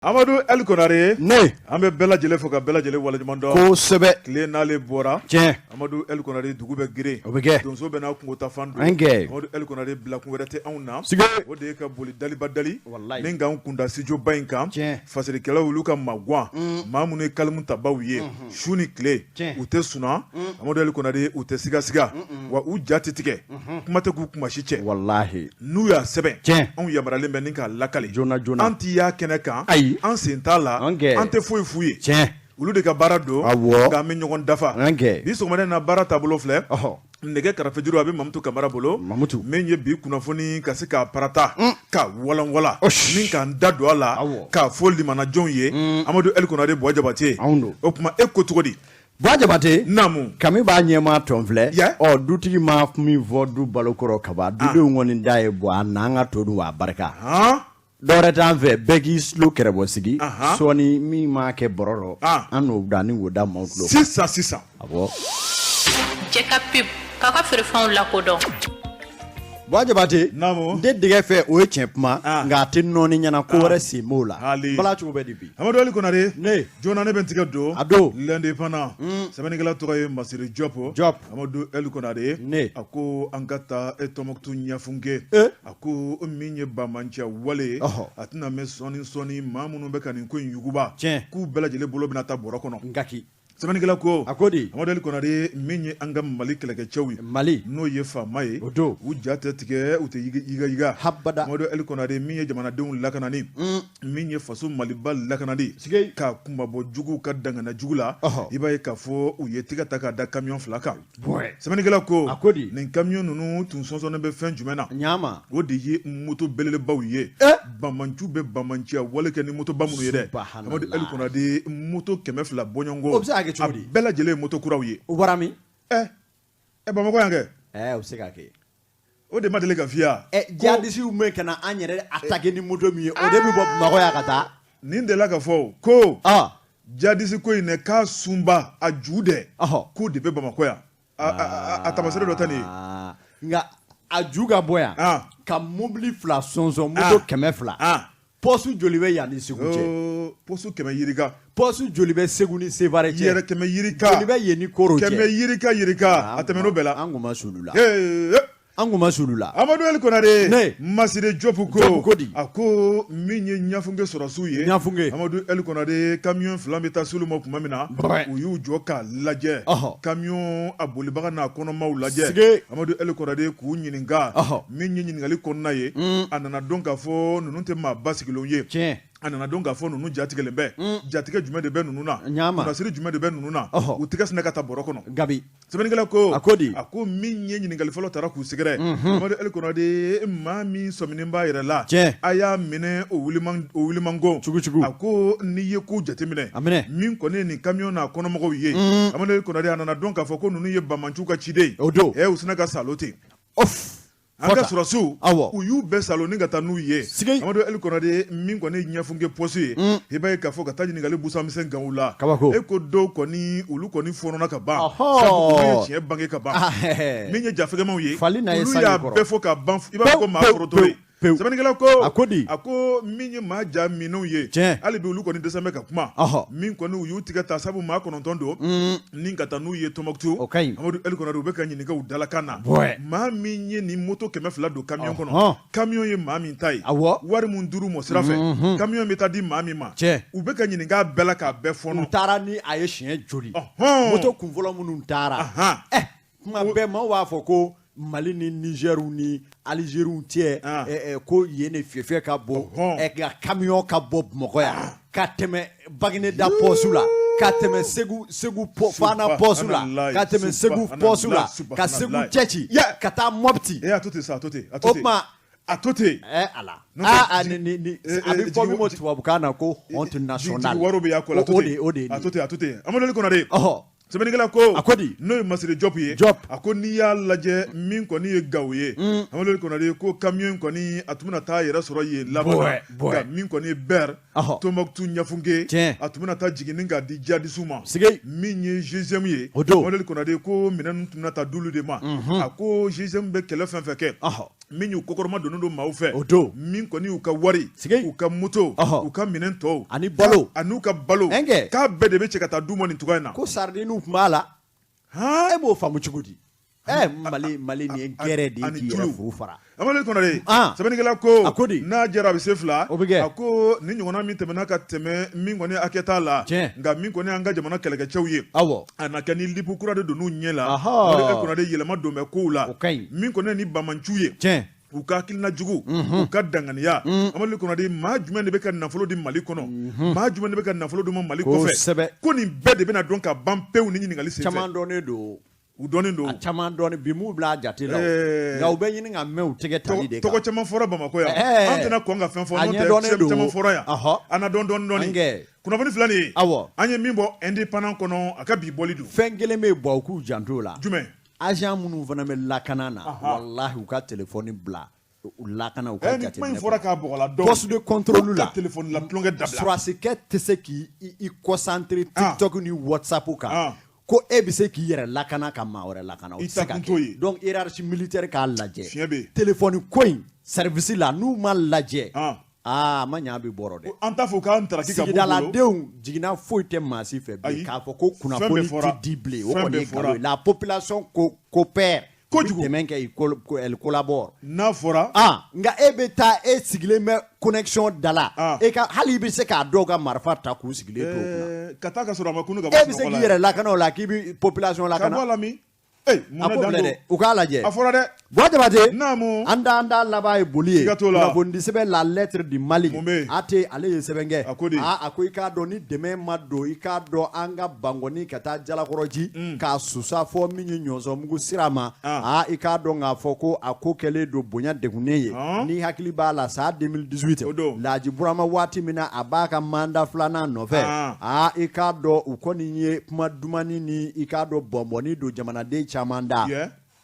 Amadou El Konare ne an bɛ bɛɛ lajɛlen fo ka bɛɛ lajɛlen waleɲuman dɔn kosɛbɛ tile n'ale bɔra tiɲɛ Amadou El Konare dugu bɛ geren o bɛ kɛ donso bɛ n'a kungo ta fan don an kɛ Amadou El Konare bilakun wɛrɛ tɛ anw na sige o de ye ka boli daliba dali wallahi ni k'an kunda studio ba in kan tiɲɛ fasirikɛlaw olu ka magwan maa minnu ye kalimu tabaw ye su ni tile tiɲɛ u tɛ suna Amadou El Konare u tɛ siga siga wa u ja tɛ tigɛ kuma tɛ k'u kumasi cɛ wallahi n'u y'a sɛbɛn tiɲɛ anw yamaralen bɛ ni k'a lakale joona joona an t'i y'a kɛnɛ kan ayi an sen t'a la an kɛ an tɛ foyi f'u ye tiɲɛ olu de ka baara don awɔ nka an bɛ ɲɔgɔn dafa an kɛ bi sɔgɔmada in na baara taabolo filɛ ɔhɔ nɛgɛ kɛrɛfɛjuru a bɛ Mamutu Kamara bolo Mamutu min ye bi kunnafoni ka se k'a parata ka walanwala Osh. ni k'an da don a la Awɔ. k'a fɔ limanajɔnw ye Amadou El Konare Buwa Jabate anw don o tuma e ko cogo di Buwa Jabate naamu kami b'a ɲɛmaa tɔn filɛ Yeah. dutigi ma min fɔ du balo kɔrɔ kaban dudenw kɔni da ye bɔ a n'an ka to dun a barika han dɔwɛrɛ t'an fɛ bɛɛ k'i tulo kɛrɛbɔ sigi Ahan. sɔɔni min m'a kɛ bɔrɔ Ah. rɔ an n'o da ni wo da maaw tulo sisan awɔ Jɛ ka pib k'a ka feerefɛnw lakodɔn. Buwa Jabate naamu n tɛ dɛgɛ fɛ o ye tiɲɛ kuma Ah. nka a tɛ nɔɔni ɲɛna ko wɛrɛ sen b'o la Hali. bala cogo bɛ di bi Amadou El Konare ne joona ne bɛ n tigɛ don a don l'indépendant sɛbɛnnikɛla tɔgɔ ye Masiri Diop Amadou El Konare ne a ko an ka taa Tɔnbukutu ɲɛfunke a ko min ye bamanciya wale ye Ɔhɔ. a tɛna mɛn sɔɔni maa minnu bɛ ka nin ko in yuguba Tiɲɛ. k'u bɛɛ lajɛlen bolo bɛna ta bɔrɔ kɔnɔ n ka ki sɛbɛnnikɛla ko a ko di Amadou El Konare min ye an ka Mali kɛlɛkɛcɛw ye Mali n'o ye faama ye o don u ja tɛ tigɛ u tɛ yiga habada Amadou El Konare min ye jamanadenw lakanani min ye faso Maliba lakanani sige ka kumabɔ juguw ka dangana jugu la Ɔhɔ. i b'a ye k'a fɔ u ye tɛgɛ ta k'a da camion fila kan bɔn sɛbɛnnikɛla ko a ko di nin camion ninnu tun sɔnsɔnnen bɛ fɛn jumɛn na ɲaama o de ye moto belebelebaw ye bamanciw bɛ bamanciya wale kɛ ni motoba minnu ye dɛ Subhanallah. Amadou El Konare moto 200 bɔɲɔngo o bɛ se ka kɛ cogo di a bɛɛ lajɛlen ye moto kuraw ye o bɔra min Bamakɔ yan kɛ o bɛ se ka kɛ o de ma deli ka f'i ye jihadisiw mɛn ka na an yɛrɛ attaquer ni moto min ye o de bɛ bɔ Bamakɔ yan ka taa nin delila ka fɔ ko ɔ jihadisi ko in dɛ k'a sunba a ju dɛ ɔhɔ k'o de bɛ Bamakɔ yan a tamasere dɔ tɛ nin ye Aa, nka a ju ka bɔ yan Ah. ka mobili fila sɔnsɔn moto 200 pɔsu joli bɛ yan ni Segu cɛ posu 100 yirika pɔsu joli bɛ Segu ni Sevare cɛ yɛrɛ 100 yirika joli bɛ yen ni Koro cɛ 100 yirika a tɛmɛn'o bɛɛ la an kun ma sulu la Ee, an kun ma sulu la Amadou El Konare Ne. Masire Diop Diop ko di? a ko min ye ɲafunke sɔrɔsiw ye Ɲafunke. Amadou El Konare camion fila bɛ taa Sulu ma tuma min na Ouais. u y'u jɔ k'a lajɛ Ɔhɔ. camion a bolibaga n'a kɔnɔmaw lajɛ Sige. Amadou El Konare k'u ɲininka Ɔhɔ. min ye ɲininkali kɔnɔna ye a nana dɔn k'a fɔ ninnu tɛ maa basigilenw ye tiɲɛ a nana dɔn k'a fɔ ninnu jatigɛlen bɛ jatigɛ jumɛn de bɛ ninnu na Ɲaama. kunnasiri jumɛn de bɛ ninnu na Ɔhɔ. u tɛgɛ sinɛ ka taa bɔrɔ kɔnɔ Gabi sɛbɛnnikɛla ko A ko di? a ko min ye ɲininkali fɔlɔ taara k'u sɛgɛrɛ Amadou El Konare maa min sɔminen b'a yɛrɛ la Tiɲɛ. a y'a minɛ o wulimango Cugu. a ko n'i ye ko jateminɛ A minɛ. min kɔni ye nin camion n'a kɔnɔmɔgɔw ye Amadou El Konare a nana dɔn k'a fɔ ko ninnu ye bamanciw ka ciden O don. u sinɛ ka salo ten off an ka Fɔta. sɔrɔsiw Awɔ. u y'u bɛɛ salo ni ka taa n'u ye Sige. Amadou El Konare min kɔni ye ɲɛfunke pɔsu ye i b'a ye k'a fɔ ka taa ɲininkali busamisɛn gan u la Kabako. e ko dɔw kɔni olu kɔni fɔnɔna ka ban Ɔhɔ. sabu olu ye tiɲɛ bange ka ban Ah, hɛ. min ye jafɛgɛmaw ye Fali na ye olu sange y'a kɔrɔ. bɛɛ fɔ ka ban i b'a fɔ ko maa Pewu, fɔrɔtɔlen pewu. sɛbɛnnikɛla ko A ko di? a ko min ye maa ja minɛnw ye Tiɲɛ. hali bi olu kɔni dɛsɛ bɛ ka kuma Ɔhɔ. min kɔni u y'u tigɛ ta sabu maa 9 don ni ka taa n'u ye Tɔnbukutu O ka ɲi. Amadou El Konare u bɛ ka ɲininka u dalakan na Ouais. maa min ye nin moto 200 don camion kɔnɔ Ɔhɔn. camion ye maa min ta ye Awɔ. wari mun duru mɔ sira fɛ camion bɛ taa di maa min ma Tiɲɛ. u bɛ ka ɲininka a bɛɛ la k'a bɛɛ u fɔnɔ taara ni a ye siɲɛ joli Ɔhɔn. moto kunfɔlɔ minnu taara Ahan. kuma bɛɛ maaw b'a fɔ ko Mali ni Nigɛriw ni Alizeriw Ah. cɛ ko yen de fiyefiyɛ ka bon Ɔhɔn. ka camion ka bɔ Bamakɔ yan ka tɛmɛ Bagineda pɔsu la ka tɛmɛ Segu Fana pɔsu la Subhanallah, ka tɛmɛ Segu pɔsu la ka Segu Subhanallah. cɛci Yeah. ka taa Mɔpti a to ten sa a to ten a to o ten tuma a to ten ala N'o tɛ, ni a bɛ fɔ min ma tubabukan na ko honte nationale jigi wariw bɛ y'a ko la o de a to ten Amadou El Konare ɔhɔ sɛbɛnnikɛla ko a ko di n'o ye Masire Diop ye a ko n'i y'a lajɛ min kɔni ye Gawo ye Amadu Konare ko camion kɔni a tun bɛna taa yɛrɛ sɔrɔ yen Laban nka min kɔni ye Ber Tombouctou Ɲafunke a tun bɛna taa jiginin k'a di jihadistes ma min ye GIGM ye Amadu Konare ko minɛn tun bɛna taa d'olu de ma a ko GIGM bɛ kɛlɛ fɛn fɛn kɛ min y'u kɔkɔrɔma donnen don maaw fɛ min kɔni y'u ka wari u ka moto u ka minɛn tɔw ani balo an'u ka balo k'a bɛɛ de bɛ cɛ ka taa d'u ma nin cogoya in na ko sardine tun b'a la e b'o faamu cogo di Mali ni ye gɛrɛ de k'i yɛrɛ furu fara Amadu Konare sɛbɛnnikɛla ko n'a jɛra a bɛ se 2 a ko ni ɲɔgɔnna min tɛmɛna ka tɛmɛ min kɔni hakɛ t'a la nka min kɔni an ka jamana kɛlɛkɛcɛw ye a na kɛ ni lipu kura de don n'u ɲɛ la Amadu Konare yɛlɛma don bɛ kow la min kɔni ni Bamancu ye u ka hakilina jugu u ka danganiya Amadu Konare maa jumɛn de bɛ ka nafolo di Mali kɔnɔ maa jumɛn de bɛ ka nafolo di Mali kɔfɛ ko nin bɛɛ de bɛna dɔn ka ban pewu ni ɲininkali senfɛ caman dɔnnen don u dɔnnen don a caman dɔnnen bi m'u bila jate la nka u bɛ ɲini ka mɛn u tɛgɛ tali de kan tɔgɔ caman fɔra Bamakɔ yan an tɛna kɔn ka fɛn fɔ n'o tɛ caman fɔra yan a na dɔn dɔɔni kunnafoni fila nin ye an ye min bɔ indépendant kɔnɔ a ka bi bɔli don fɛn kelen bɛ bɔ u k'u janto la jumɛn agent minnu fana bɛ lakana na walahi u ka telefɔni bila u lakana u ka jate minɛ fɔra k'a bɔgɔla dɔn poste de contrôle la telefɔni la tulonkɛ dabila surasikɛ tɛ se k'i concentré TikTok ni WhatsApp kan ko e bɛ se k'i yɛrɛ lakana ka maa wɛrɛ lakana o tɛ se ka kɛ donc hiérarchie militaire k'a lajɛ téléphone ko in service la n'u ma lajɛ ma ɲa bɛ bɔrɔ dɛ an t'a fɔ k'an taraki ka bɔ sigidaladenw jiginna foyi tɛ maa si fɛ bi k'a fɔ ko kunnafoni tɛ di bilen o kɔni ye nkalon ye la population coopère kojugu dɛmɛ kɛ elle collabore n'a fɔra nka e bɛ taa e sigilen bɛ connexion da la e ka hali i bɛ se k'a dɔw ka marifa ta k'u sigilen to kunna ka taa ka sɔrɔ a ma kunu ka bɔ e bɛ se k'i yɛrɛ lakana o la k'i bɛ population lakana ka bɔ la min a ko filɛ dɛ u k'a lajɛ a fɔra dɛ Bois Jabate naamu an da laban ye boli ye kunnafoni sɛbɛn la lettre du Mali ate ale ye sɛbɛn kɛ a ko i k'a dɔn ni dɛmɛ ma don i k'a dɔn an ka Bangoni ka taa Jalakɔrɔji k'a susa fɔ min ye Ɲɔsɔnbugu sira ma i k'a dɔn k'a fɔ ko a ko kɛlen don bonya degunnen ye ni hakili b'a la sa 2018 Laji Burama waati min na a b'a ka mandat 2nan nɔfɛ i k'a dɔn u kɔni ye kuma dumani ni i k'a dɔn bɔnbɔnni don jamanaden caman da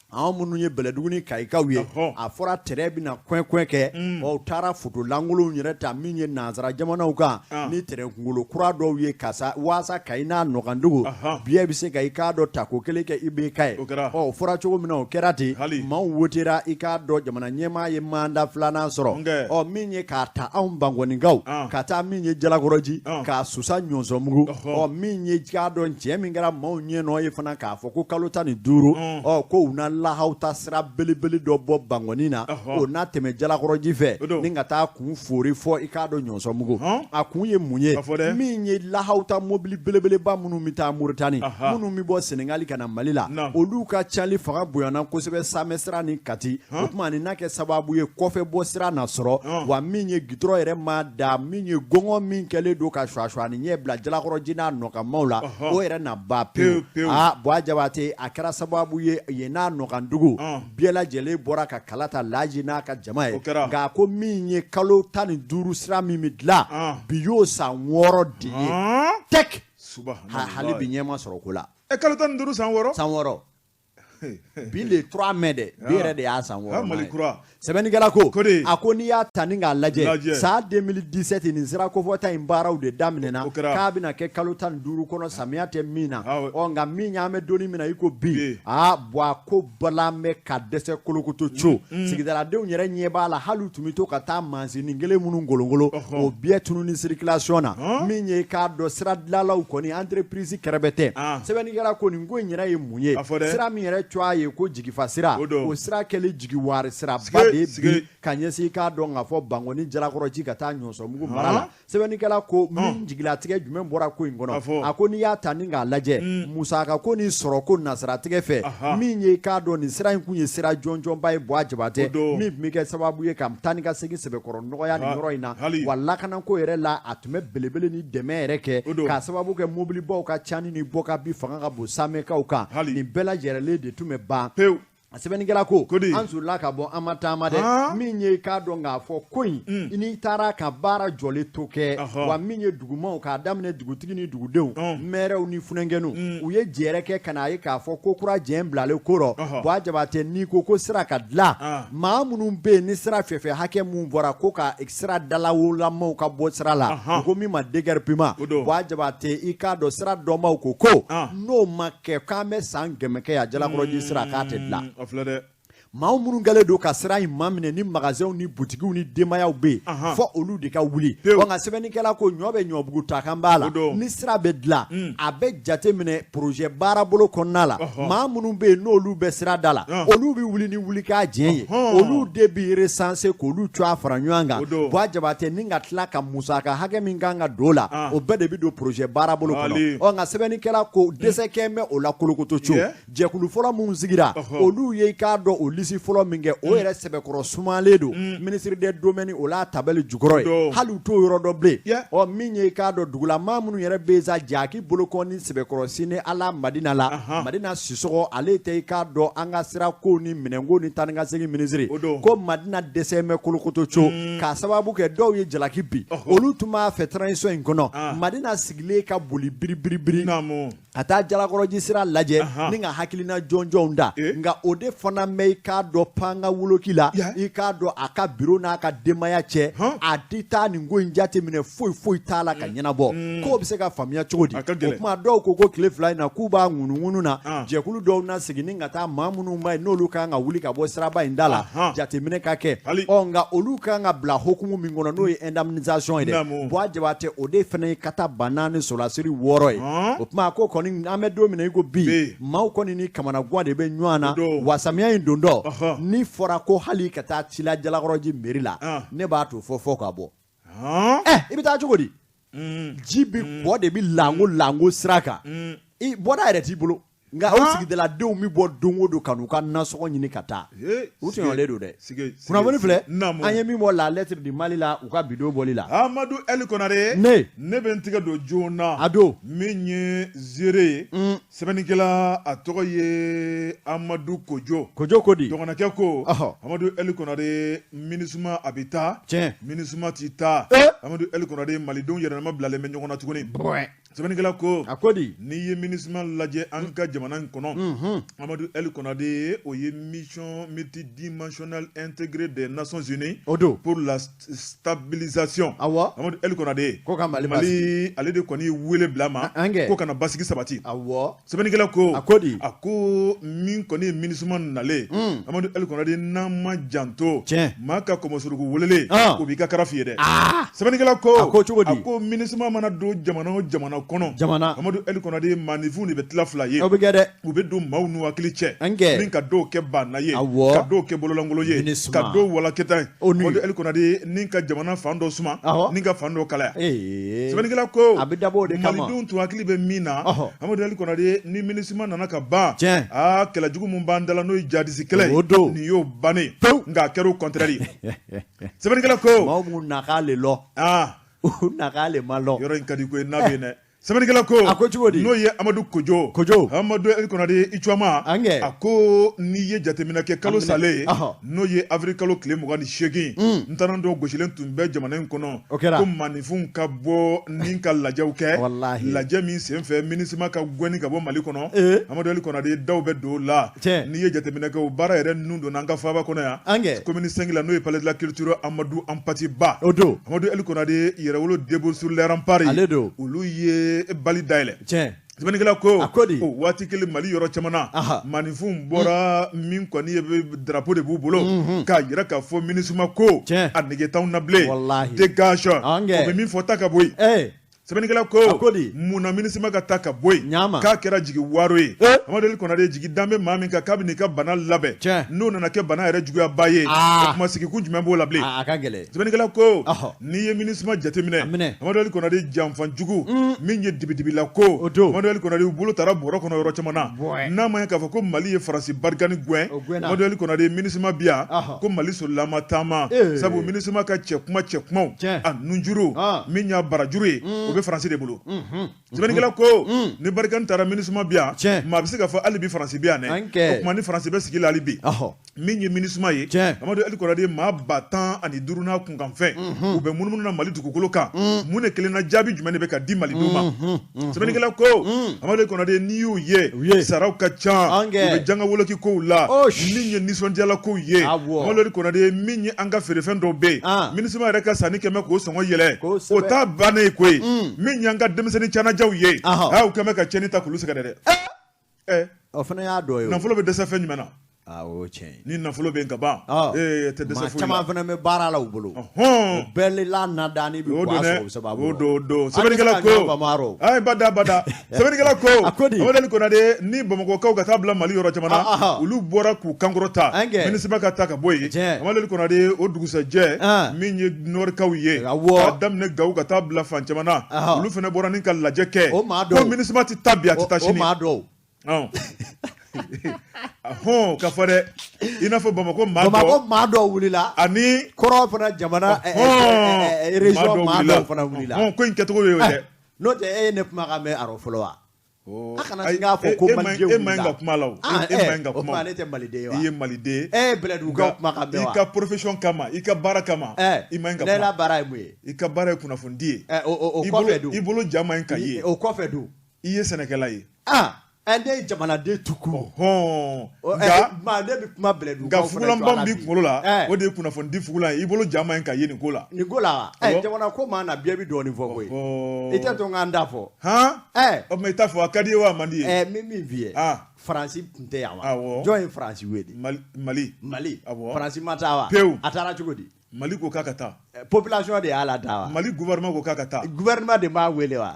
anw minnu ye bɛlɛduguni kayikaw ye a fɔra tɛrɛ bɛna kɔn kɛ u taara foto lankolonw yɛrɛ ta min ye nanzara jamanaw kan ni tɛrɛ kunkolo kura dɔw ye kasa waasa Kayi n'a nɔgandugu biɲɛ bɛ se ka i k'a dɔn tako kelen kɛ IBK ye o fɔra cogo min na o kɛra ten maaw wotera i k'a dɔn jamana ɲɛmaa ye mandat 2nan sɔrɔ min ye k'a ta anw Bangonikaw ka taa min ye Jalakɔrɔji k'a susa Ɲɔsɔnbugu min ye k'a dɔn cɛ min kɛra maaw ɲɛnɔ ye fana k'a fɔ ko kalo 15 ko u na lahaw ta sira belebele dɔ bɔ Bangoni na o n'a tɛmɛ Jalakɔrɔji fɛ ni ka taa kun fori fɔ i k'a dɔn Ɲɔsɔnbugu a kun ye mun ye min ye lahaw ta mobili belebeleba minnu bɛ taa Muritani minnu bɛ bɔ Senegali ka na Mali la olu ka cali fanga bonyana kosɛbɛ Samɛ sira ni Kati o tuma nin n'a kɛ sababu ye kɔfɛ bɔ sira na sɔrɔ wa min ye gidɔrɔn yɛrɛ ma da min ye gɔngɔn min kɛlen don ka suwa ni ɲɛ bila Jalakɔrɔji n'a nɔkamaw la o yɛrɛ na ba pewu Bois Jabate a kɛra sababu ye yen n'a nɔgandugu bɛɛ lajɛlen bɔra ka kala ta Laji n'a ka jama ye nka ko min ye kalo 15 sira min bɛ dilan bi y'o san 6 de ye tɛk hali bi ɲɛma sɔrɔ ko la kalo 15 san 6 san 6 bi le 3 mai dɛ bi yɛrɛ de y'a san 6 Mali kura sɛbɛnnikɛla ko a ko n'i y'a ta ni k'a lajɛ san 2017 nin sira kofɔta in baaraw de daminɛna k'a bɛna kɛ kalo 15 kɔnɔ samiya tɛ min na nka min y'an bɛ donni min na i ko bi a ko balan bɛ ka dɛsɛ kolokoto co sigidaladenw yɛrɛ ɲɛ b'a la hali u tun bɛ to ka taa mansinin kelen minnu ngolongolo o bɛɛ tununi circulation na min ye k'a dɔn sira dilanlaw kɔni entreprise kɛrɛfɛ tɛ sɛbɛnnikɛla ko nin ko in yɛrɛ ye mun ye sira min yɛrɛ cogoya ye ko jigifa sira o sira kɛlen jigiwari sira ba de bi ka ɲɛsin k'a dɔn k'a fɔ Bangoni Jalakɔrɔji ka taa Ɲɔsɔnbugu mara la sɛbɛnnikɛla ko min jigilatigɛ jumɛn bɔra ko in kɔnɔ a ko n'i y'a ta ni k'a lajɛ musaka ko ni sɔrɔ ko nasaratigɛ fɛ min ye k'a dɔn nin sira in kun ye sira jɔnjɔnba ye Bois Jabate min tun bɛ kɛ sababu ye ka taa ni ka segin sɛbɛkɔrɔ nɔgɔya nin yɔrɔ in na wa lakanako yɛrɛ la a tun bɛ belebele ni dɛmɛ yɛrɛ kɛ k'a sababu kɛ mobilibaw ka cani ni bɔ ka bi fanga ka bon Samɛkaw kan nin bɛɛ lajɛlen de tun bɛ ban a sɛbɛnnikɛla ko an solila ka bɔ an ma taama dɛ min ye k'a dɔn k'a fɔ ko in n'i taara ka baara jɔlen to kɛ wa min ye dugumaw k'a daminɛ dugutigi ni dugudenw mɛrɛw ni funɛnkɛninw u ye jɛrɛ kɛ ka n'a ye k'a fɔ ko kura jɛn bilalen ko rɔ Buwa Jabate n'i ko sira ka dilan maa minnu bɛ yen ni sira fɛfɛ hakɛ mun bɔra ko ka sira dalawolamaw ka bɔ sira la u ko min ma déguerpissement Buwa Jabate i k'a dɔn sira dɔnbaw ko n'o ma kɛ k'an bɛ san 100 kɛ yan Jalakɔrɔji sira k'a tɛ dilan maa minnu kɛlen don ka sira in maminɛ ni magasinw ni butigiw ni denbayaw bɛ yen fɔ olu de ka wuli nka sɛbɛnnikɛla ko ɲɔ bɛ ɲɔbugu ta kan b'a la ni sira bɛ dilan a bɛ jate minɛ projet baarabolo kɔnɔna la maa minnu bɛ yen n'olu bɛ sira da la olu bɛ wuli ni wulik'a jɛn ye olu de bɛ recenser k'olu cogoya fara ɲɔgɔn kan Buwa Jabate ni ka tila ka musaka hakɛ min kan ka don o la o bɛɛ de bɛ don projet baarabolo kɔnɔ nka sɛbɛnnikɛla ko dɛsɛ kɛ bɛ o la kolokoto co jɛkulu fɔlɔ minnu sigira olu ye i k'a dɔn o lisi fɔlɔ min kɛ o yɛrɛ sɛbɛkɔrɔ sumalen don ministre des domaines o la tabali jukɔrɔ ye hali u t'o yɔrɔ dɔ bilen min ye i k'a dɔn dugula maa minnu yɛrɛ bɛ sa Jaki bolokɔ ni sɛbɛkɔrɔ sini ala Madina la Madina Sisɔgɔ ale tɛ i k'a dɔn an ka sira ko ni minɛnko ni taa ni ka segin ministre ko Madina dɛsɛ mɛ kolokoto co k'a sababu kɛ dɔw ye jalaki bi olu tun b'a fɛ transition in kɔnɔ Madina sigilen ka boli biribiribiri ka taa Jalakɔrɔji sira lajɛ ni ka hakilina jɔnjɔnw da nka o de fana mɛ i k'a dɔn panga woloki la i k'a dɔn a ka bureau n'a ka denbaya cɛ a tɛ taa nin ko in jate minɛ foyi t'a la ka ɲɛnabɔ k'o bɛ se ka faamuya cogo di o kuma dɔw ko tile fila in na k'u b'a ŋunuŋunu na jɛkulu dɔw na sigi ni ka taa maa minnu ma ye n'olu kan ka wuli ka bɔ siraba in da la jateminɛ ka kɛ nka olu kan ka bila hokumu min kɔnɔ n'o ye indemnisation ye dɛ Buwa Jabate o de fana ye ka taa ba 4 solasiri 6 ye o kuma ko kɔni an bɛ don min na i ko bi maaw kɔni ni kamana guwa de bɛ ɲɔgɔn na wa samiya in don dɔ ni fɔra ko hali ka taa ci la Jalakɔrɔji mairie la ne b'a to fɔ ka bɔ i bɛ taa cogo di ji bi kɔ de bi lango sira kan i bɔda yɛrɛ t'i bolo nka o sigidaladenw mi bɔ don o don ka n'u ka nasɔgɔ ɲini ka taa u tɔɲɔlen don dɛ kunnafoni filɛ an ye min bɔ la lettre du Mali la u ka bidon bɔli la Amadu Eli Konare ne bɛ n tigɛ don joona a don min ye ziere ye sɛbɛnnikɛla a tɔgɔ ye Amadu Kojo ko di dɔgɔnɔkɛ ko Amadu Eli Konare MINUSMA a bɛ taa MINUSMA t'i taa Amadu Eli Konare malidenw yɛrɛdama bilalen bɛ ɲɔgɔn na tuguni sɛbɛnnikɛla ko a ko di n'i ye MINUSMA lajɛ an ka jamana in kɔnɔ Amadu Eli Konare o ye mission multidimensionnelle intégrée des Nations Unies pour la stabilisation Amadu Eli Konare ko ka Mali ale de kɔni wele bila ma ko kana basigi sabati sɛbɛnnikɛla ko a ko min kɔni ye MINUSMA nale Amadu Eli Konare n'an ma janto maa ka kɔmɔsuruku welele o b'i ka kara f'i ye dɛ sɛbɛnnikɛla ko a ko MINUSMA mana don jamana o jamana kɔnɔ Amadu Eli Konare maanifinw de bɛ tila fila ye u bɛ don maaw n'u hakili cɛ min ka dɔw kɛ banna ye ka dɔw kɛ bololangolo ye ka dɔw walakɛta ye Amadu Eli Konare ni ka jamana fan dɔ suma ni ka fan dɔ kalaya sɛbɛnnikɛla ko malidenw tun hakili bɛ min na Amadu Eli Konare ni MINUSMA nana ka ban kɛlɛ jugu min b'an dala n'o ye jadisi kɛlɛ ye nin y'o bannen nka a kɛra o contraire sɛbɛnnikɛla ko maaw mun nak'ale lɔ u nak'ale ma lɔ yɔrɔ in ka di ko ye n'a bɛ yen dɛ sɛbɛnnikɛla ko a ko cogo di n'o ye Amadu Kojo Amadu Eli Konare Ichwama a ko n'i ye jateminɛ kɛ kalo salen n'o ye avril kalo tile 28 n taara dɔ gosilen tun bɛ jamana in kɔnɔ ko maanifinw ka bɔ ni ka lajɛw kɛ lajɛ min senfɛ MINUSMA ka gɛnni ka bɔ Mali kɔnɔ Amadu Eli Konare daw bɛ don o la n'i ye jateminɛ kɛ o baara yɛrɛ ninnu donna an ka faaba kɔnɔ yan commune 5 la n'o ye palais de la culture Amadou Ampati Ba Amadu Eli Konare yɛrɛwolo debout sur les remparts olu ye bali dayɛlɛ sɛbɛnnikɛla ko o waati kelen Mali yɔrɔ caman na maanifinw bɔra min kɔni ye drapeau de b'u bolo k'a yira k'a fɔ MINUSMA ko a nege t'anw na bilen dégage o bɛ min fɔ ta ka bɔ yen sɛbɛnnikɛla ko munna MINUSMA ka taa ka bɔ yen k'a kɛra jigi waro ye Amadu Eli Konare jigi danbɛ maa min kan k'a bɛ n'i ka bana labɛn n'o nana kɛ bana yɛrɛ juguyaba ye o kuma sigikun jumɛn b'o la bilen sɛbɛnnikɛla ko n'i ye MINUSMA jateminɛ Amadu Eli Konare janfanjugu min ye dibidibila ko Amadu Eli Konare u bolo taara bɔrɔ kɔnɔ yɔrɔ caman na n'a ma ye k'a fɔ ko Mali ye Faransi barika ni gɛn Amadu Eli Konare MINUSMA bi yan ko Mali solilama taama sabu MINUSMA ka cɛ kumaw a nunjuru min y'a barajuru ye bɛ faransi de bolo sɛbɛnnikɛla ko ni barikani taara MINUSMA bi yan maa bɛ se ka fɔ hali bi faransi bi yan dɛ o tuma ni faransi bɛ sigi la hali bi min ye MINUSMA ye Amadu Ali Konate maa 115 n'a kunkanfɛn u bɛ munumunu na Mali dugukolo kan mun de kelen na jaabi jumɛn de bɛ ka di malidenw ma sɛbɛnnikɛla ko Amadu Ali Konate n'i y'u ye saraw ka ca u bɛ janga woloki kow la min ye nisɔndiyala kow ye Amadu Ali Konate min ye an ka feerefɛn dɔw bɛ yen MINUSMA yɛrɛ ka sanni kɛmɛ k'o sɔngɔ yɛlɛ o t'a bannen ye koyi min y'an ka denmisɛnnin canajaw ye u kɛmɛ ka cɛnni ta k'olu sɛgɛrɛ dɛ o fana y'a dɔ ye nafolo bɛ dɛsɛ fɛn jumɛn na o tiɲɛ ni nafolo bɛ yen ka ban tɛ dɛsɛ foyi la caman fana bɛ baara la u bolo bɛɛ la nadani bɛ bɔ a sɔrɔ sababu o do sɛbɛnnikɛla ko ayi bada sɛbɛnnikɛla ko Amadu Ali Konate ni Bamakɔkaw ka taa bila Mali yɔrɔ caman na olu bɔra k'u kankɔrɔta MINUSMA ka taa ka bɔ yen Amadu Ali Konate o dugusɛjɛ min ye Nɔrikaw ye ka daminɛ Gawo ka taa bila fan caman na olu fana bɔra ni ka lajɛ kɛ ko MINUSMA tɛ taa bi a tɛ taa sini ka fɔ dɛ i n'a fɔ Bamako maa dɔ wulila ani kɔrɔ fana jamana région maa dɔ fana wulila ko in kɛcogo ye o dɛ n'o tɛ e ye ne kuma kan mɛn aro fɔlɔ wa a kana sin k'a fɔ ko Malidenw wulila e ma ɲi ka kuma la o e ma ɲi ka kuma o tuma ne tɛ Maliden ye wa i ye Maliden e ye Bɛlɛdugukaw kuma kan mɛn wa i ka profession kama i ka baara kama i ma ɲi ka kuma ne la baara ye mun ye i ka baara ye kunnafoni di ye o kɔfɛ dun i bolo ja ma ɲi ka ye o kɔfɛ dun i ye sɛnɛkɛla ye ne ye jamanaden tuku nka ne bɛ kuma Bɛlɛdugukaw nka fugulanba b'i kunkolo la o de ye kunnafoni di fugulan ye i bolo ja ma ɲi ka ye nin ko la jamana ko maa na bɛɛ bɛ dɔɔnin fɔ koyi i tɛ to k'an da fɔ o tuma i t'a fɔ a ka di ye wa a man di ye min f'i ye Faransi tun tɛ yan wa jɔn ye Faransi wele Mali Faransi ma taa wa pewu a taara cogo di Mali ko k'a ka taa population de y'a ladaa wa Mali gouvernement ko k'a ka taa gouvernement de m'a wele wa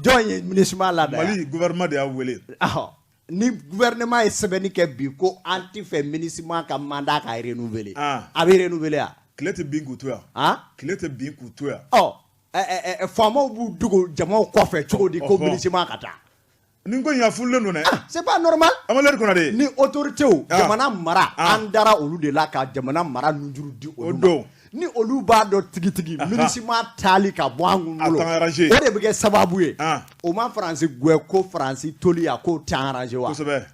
jɔn ye MINUSMA ladaa Mali gouvernement de y'a wele ni gouvernement ye sɛbɛnni kɛ bi ko an tɛ fɛ MINUSMA ka mandat ka renouveler a bɛ renouveler wa tile tɛ bin k'u to yan tile tɛ bin k'u to yan faamaw b'u dogo jamaw kɔfɛ cogo di ko MINUSMA ka taa nin ko in a furulen don dɛ c'est pas normal Amadu Ali Konate ni autorité jamana mara an dara olu de la ka jamana mara nujuru di olu ma ni olu b'a dɔn tigitigi MINUSMA taali ka bɔ an bolo o de bɛ kɛ sababu ye o ma Faransi gɛn ko Faransi toli a k'o tɛ arrangé wa kosɛbɛ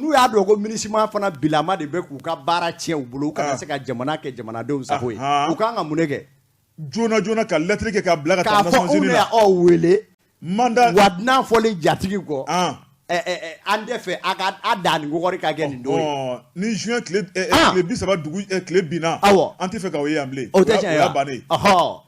n'u y'a dɔn ko MINUSMA fana bilama de bɛ k'u ka baara tiɲɛ u bolo u kana se ka jamana kɛ jamanadenw sago ye u kan ka mun de kɛ joona ka lettre kɛ k'a bila ka taa Nations Unies la k'a fɔ anw wele mandat wa n'a fɔlen jatigi kɔ an tɛ fɛ a da nin kokɔri ka kɛ nin don ye ni juin tile 30 dugu tile binna an tɛ fɛ k'o ye yan bilen o tɛ tiɲɛ ye o y'a bannen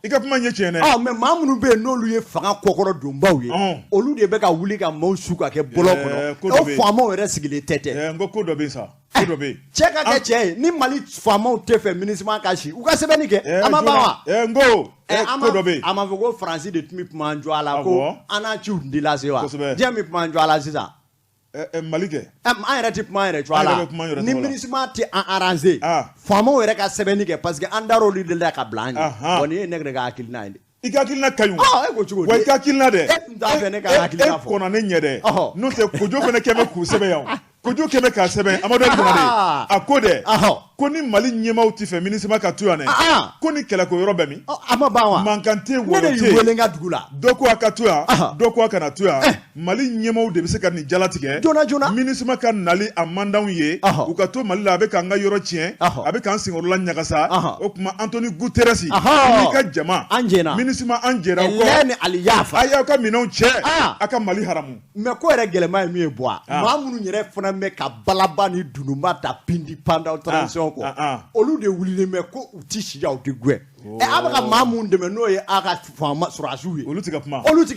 i ka kuma ɲɛ tiɲɛ dɛ mais maa minnu bɛ yen n'olu ye fanga kɔkɔrɔ donbaw ye olu de bɛ ka wuli ka maaw su ka kɛ bɔlɔ kɔnɔ o faamaw yɛrɛ sigilen tɛ n ko ko dɔ bɛ yen sa ko dɔ bɛ yen cɛ ka kɛ cɛ ye ni Mali faamaw tɛ fɛ MINUSMA ka si u ka sɛbɛnni kɛ a ma ban wa n ko ko dɔ bɛ yen a ma fɔ ko Faransi de tun bɛ kuma an jɔ a la ko an n'a ciw tun tɛ lase wa diɲɛ bɛ kuma an jɔ a la sisan Mali kɛ an yɛrɛ tɛ kuma an yɛrɛ jɔ a la ni MINUSMA tɛ an arranger faamaw yɛrɛ ka sɛbɛnni kɛ parce que an dar'olu de la ka bila an ɲɛ bon nin ye ne yɛrɛ ka hakilina ye i ka hakilina ka ɲi e ko cogo di wa i ka hakilina dɛ e tun t'a fɛ ne ka hakilina fɔ e kɔnna ne ɲɛ dɛ n'o tɛ kojo fana kɛmɛ k'u sɛbɛn yan kojo kɛmɛ k'a sɛbɛn Amadu Ali Konate a ko dɛ ko ni Mali ɲɛmaaw tɛ fɛ MINUSMA ka to yan dɛ ko ni kɛlɛko yɔrɔ bɛ min a ma ban wa mankan tɛ wɔlɔ tɛ ne de y'i wele n ka dugu la dɔ ko a ka to yan dɔ ko a kana to yan Mali ɲɛmaaw de bɛ se ka nin jalatigɛ joona MINUSMA ka nali a mandanw ye u ka to Mali la a bɛ k'an ka yɔrɔ tiɲɛ a bɛ k'an senkɔrɔla ɲagasa o tuma Antonio Guterres n'i ka jama an jɛna MINUSMA an jɛra kɔ ni aliyafa a y'aw ka minɛnw cɛ a ka Mali haramu mais ko yɛrɛ gɛlɛma ye min ye bɔ maa minnu yɛrɛ fana bɛ ka balaba ni dununba ta pindi pendant transition kɔ olu de wulilen bɛ ko u ti si yan u tɛ gɛn a bɛ ka maa minnu dɛmɛ n'o ye a ka faama sɔrɔdasiw ye olu tɛ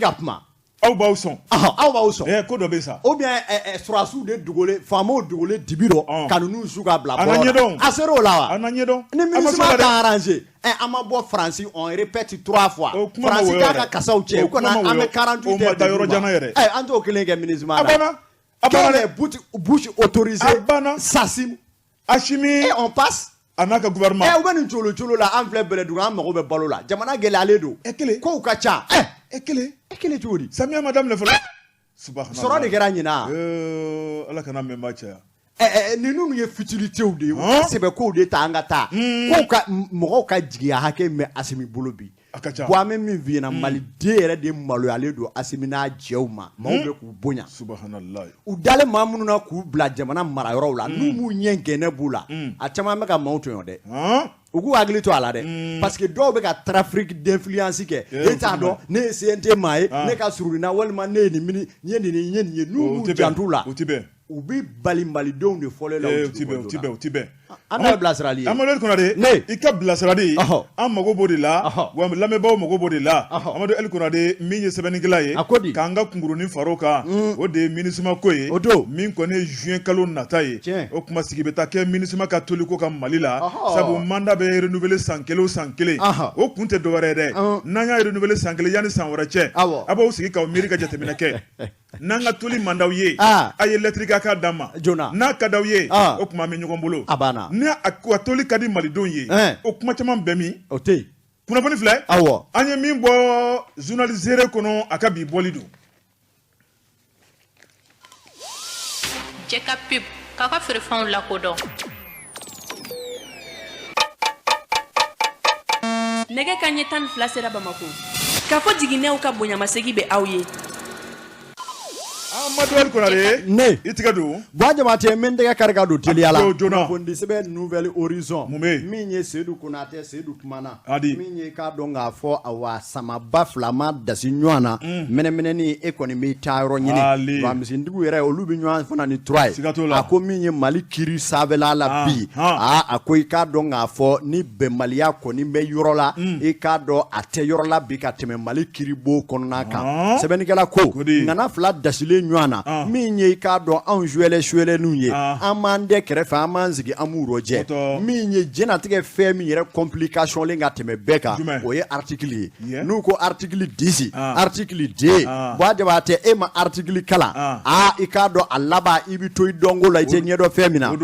ka kuma aw b'aw sɔn ko dɔ bɛ sa ou bien sɔrɔdasiw de dogolen faamaw dogolen dibi rɔ ka ninnu su ka bila bɔlɔ a ser'o la wa ni MINUSMA t'a arranger an ma bɔ Faransi on répète 3 fois Faransi k'a ka kasaw cɛ u kana an bɛ 48 heures de d'u ma an t'o kelen kɛ MINUSMA la bouche autorisée Sassim Hachimi et on passe a n'a ka gouvernement u bɛ nin colo la an filɛ Bɛlɛdugu an mago bɛ balo la jamana gɛlɛyalen don kow ka ca kelen cogo di samiya ma daminɛ fɔlɔ sɔrɔ de kɛra ɲinan Ala kana mɛnba caya ninnu ye futilités de ye sɛbɛkow de ta an ka taa mɔgɔw ka jigiya hakɛ mɛ Asimi bolo bi Wa me min viena mali de de maloyale do asimina jewma ma be ku bonya subhanallah u dale mamunu na ku bla jamana mara yoro la nu mu nyengene bula a chama me ka mauto yo de ugu agli to ala de parce que do be ka trafic d'influence ke eta do ne CNT mai ne ka suruna walma ne ni mini nyeni nu mu jantula ubi bali mali don de fole la utibe ana blasrali amalo ko na de ika blasrali amago bodi la wa lameba mago bodi la amado el ko na de minye sebenigla ye kanga kunguru ni faroka o de minisuma koye min ko ne juin kalo nataye o kuma sigibeta ke minisuma katoliko ka malila sabu manda be renouveler sankele o kunte do ware de nanya renouveler sankele yani sanwarache abo sigi ka miri ka jatemina ke nanga tuli mandawiye aye letrika ka dama na kadawye o kuma me nyugombolo abana na akwatoli kadi malidon ye o kuma chama bemi ote kuna boni fly awo anye min bo journalisere kono akabi bolido Jeka pip kaka firfon la kodo nege kanye tan flasera bamako kafo jiginew ka bonyamasegi be awye Amadou El Konare ne itigadu bwajamate mendega kargadu teliala fondi sebe nouvelle horizon minye Seydou Konate Seydou Tumana minye ka donga fo awa sama baflama dasi nywana menemeni economy tayro nyini wa misindigu yere olubi nywana fana ni try ako minye Mali kiri savela la bi akoy ka donga fo ni be Malia ko ni me yorola e ka do ate yorola bi ka teme Mali kiri bo konona kan sebenikela ko ngana fla dasile nywana minye ka do an jouele nuye amande krefa amanzigi amuroje minye jena tige fe mi yere complication le ngateme beka oye article nuko article 10 article D bwaje bate ema article kala ikado alaba ibito idongo la ite nyedo femina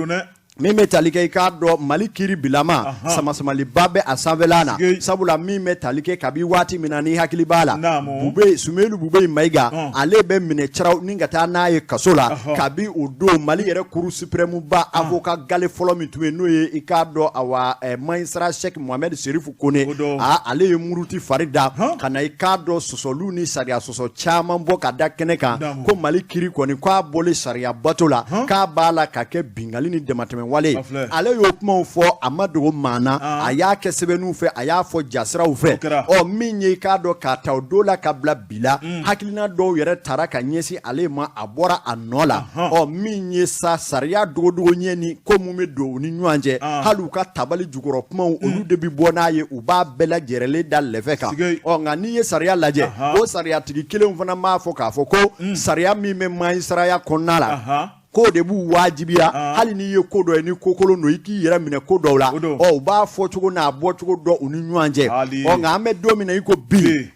mime talike ikado Mali kiri bilama sama babe asavelana sabula mime talike kabi wati minani hakili bala bube sumelu bube maiga alebe mine charaw ningata naye kasola kabi odo Mali yere kuru supreme ba avoka gale folo mitwe noye ikado awa Mainsra Sheikh Mohamed Serifu Kone ale muruti Farida kana ikado sosoluni saria soso chama mboka dakeneka ko Mali kiri koni kwa bole saria batola ka bala kake bingalini demateme wale ale yo kuma fo amado mana aya kesebenu fe aya fo jasra fe o minye ka do ka taw dola kabla bila hakilina do yere taraka nyesi ale ma abora anola o minye sa saria dodo nyeni ko mume do ni nyanje haluka tabali jugoro kuma olu de bi bonaye uba bela jerele dal lefeka o ngani ye saria laje o saria tigi kele mfana ma fo ka fo ko saria mime mai saria konala ko de bu wajibiya hali ni ye kodo ni kokolo no iki yera mine kodo la o ba fo chugo na abo chugo do uni nyanje o nga ame do mi na iko bi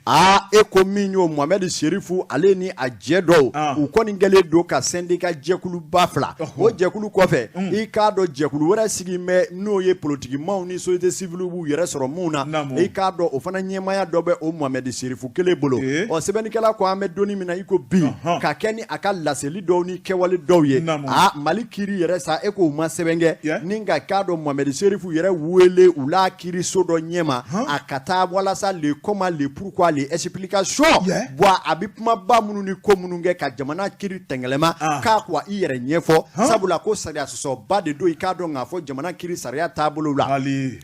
eko minyo Mohamed Serifu ale ni ajedo uko ni ngele do ka sendika jekulu bafla o jekulu kofe ika do jekulu wora sigi me no ye politiki ma ni société civile bu yera soro muna ika do ofana nyema ya dobe o Mohamed Serifu kele bolo o sebeni kala ko ame do ni mi na iko bi ka keni akal laseli do ni kewale do ye Mali kiri yere sa eko uma sebenge ninga kado Mohamed Serifu yere wele ula kiri sodo nyema akata wala sa le comment le pourquoi les explications boa abipuma ba munu ni komununge ka jamana kiri tengelema ka kwa yere nyefo sabula ko saria so ba de do ikado ngafo jamana kiri saria tabulu la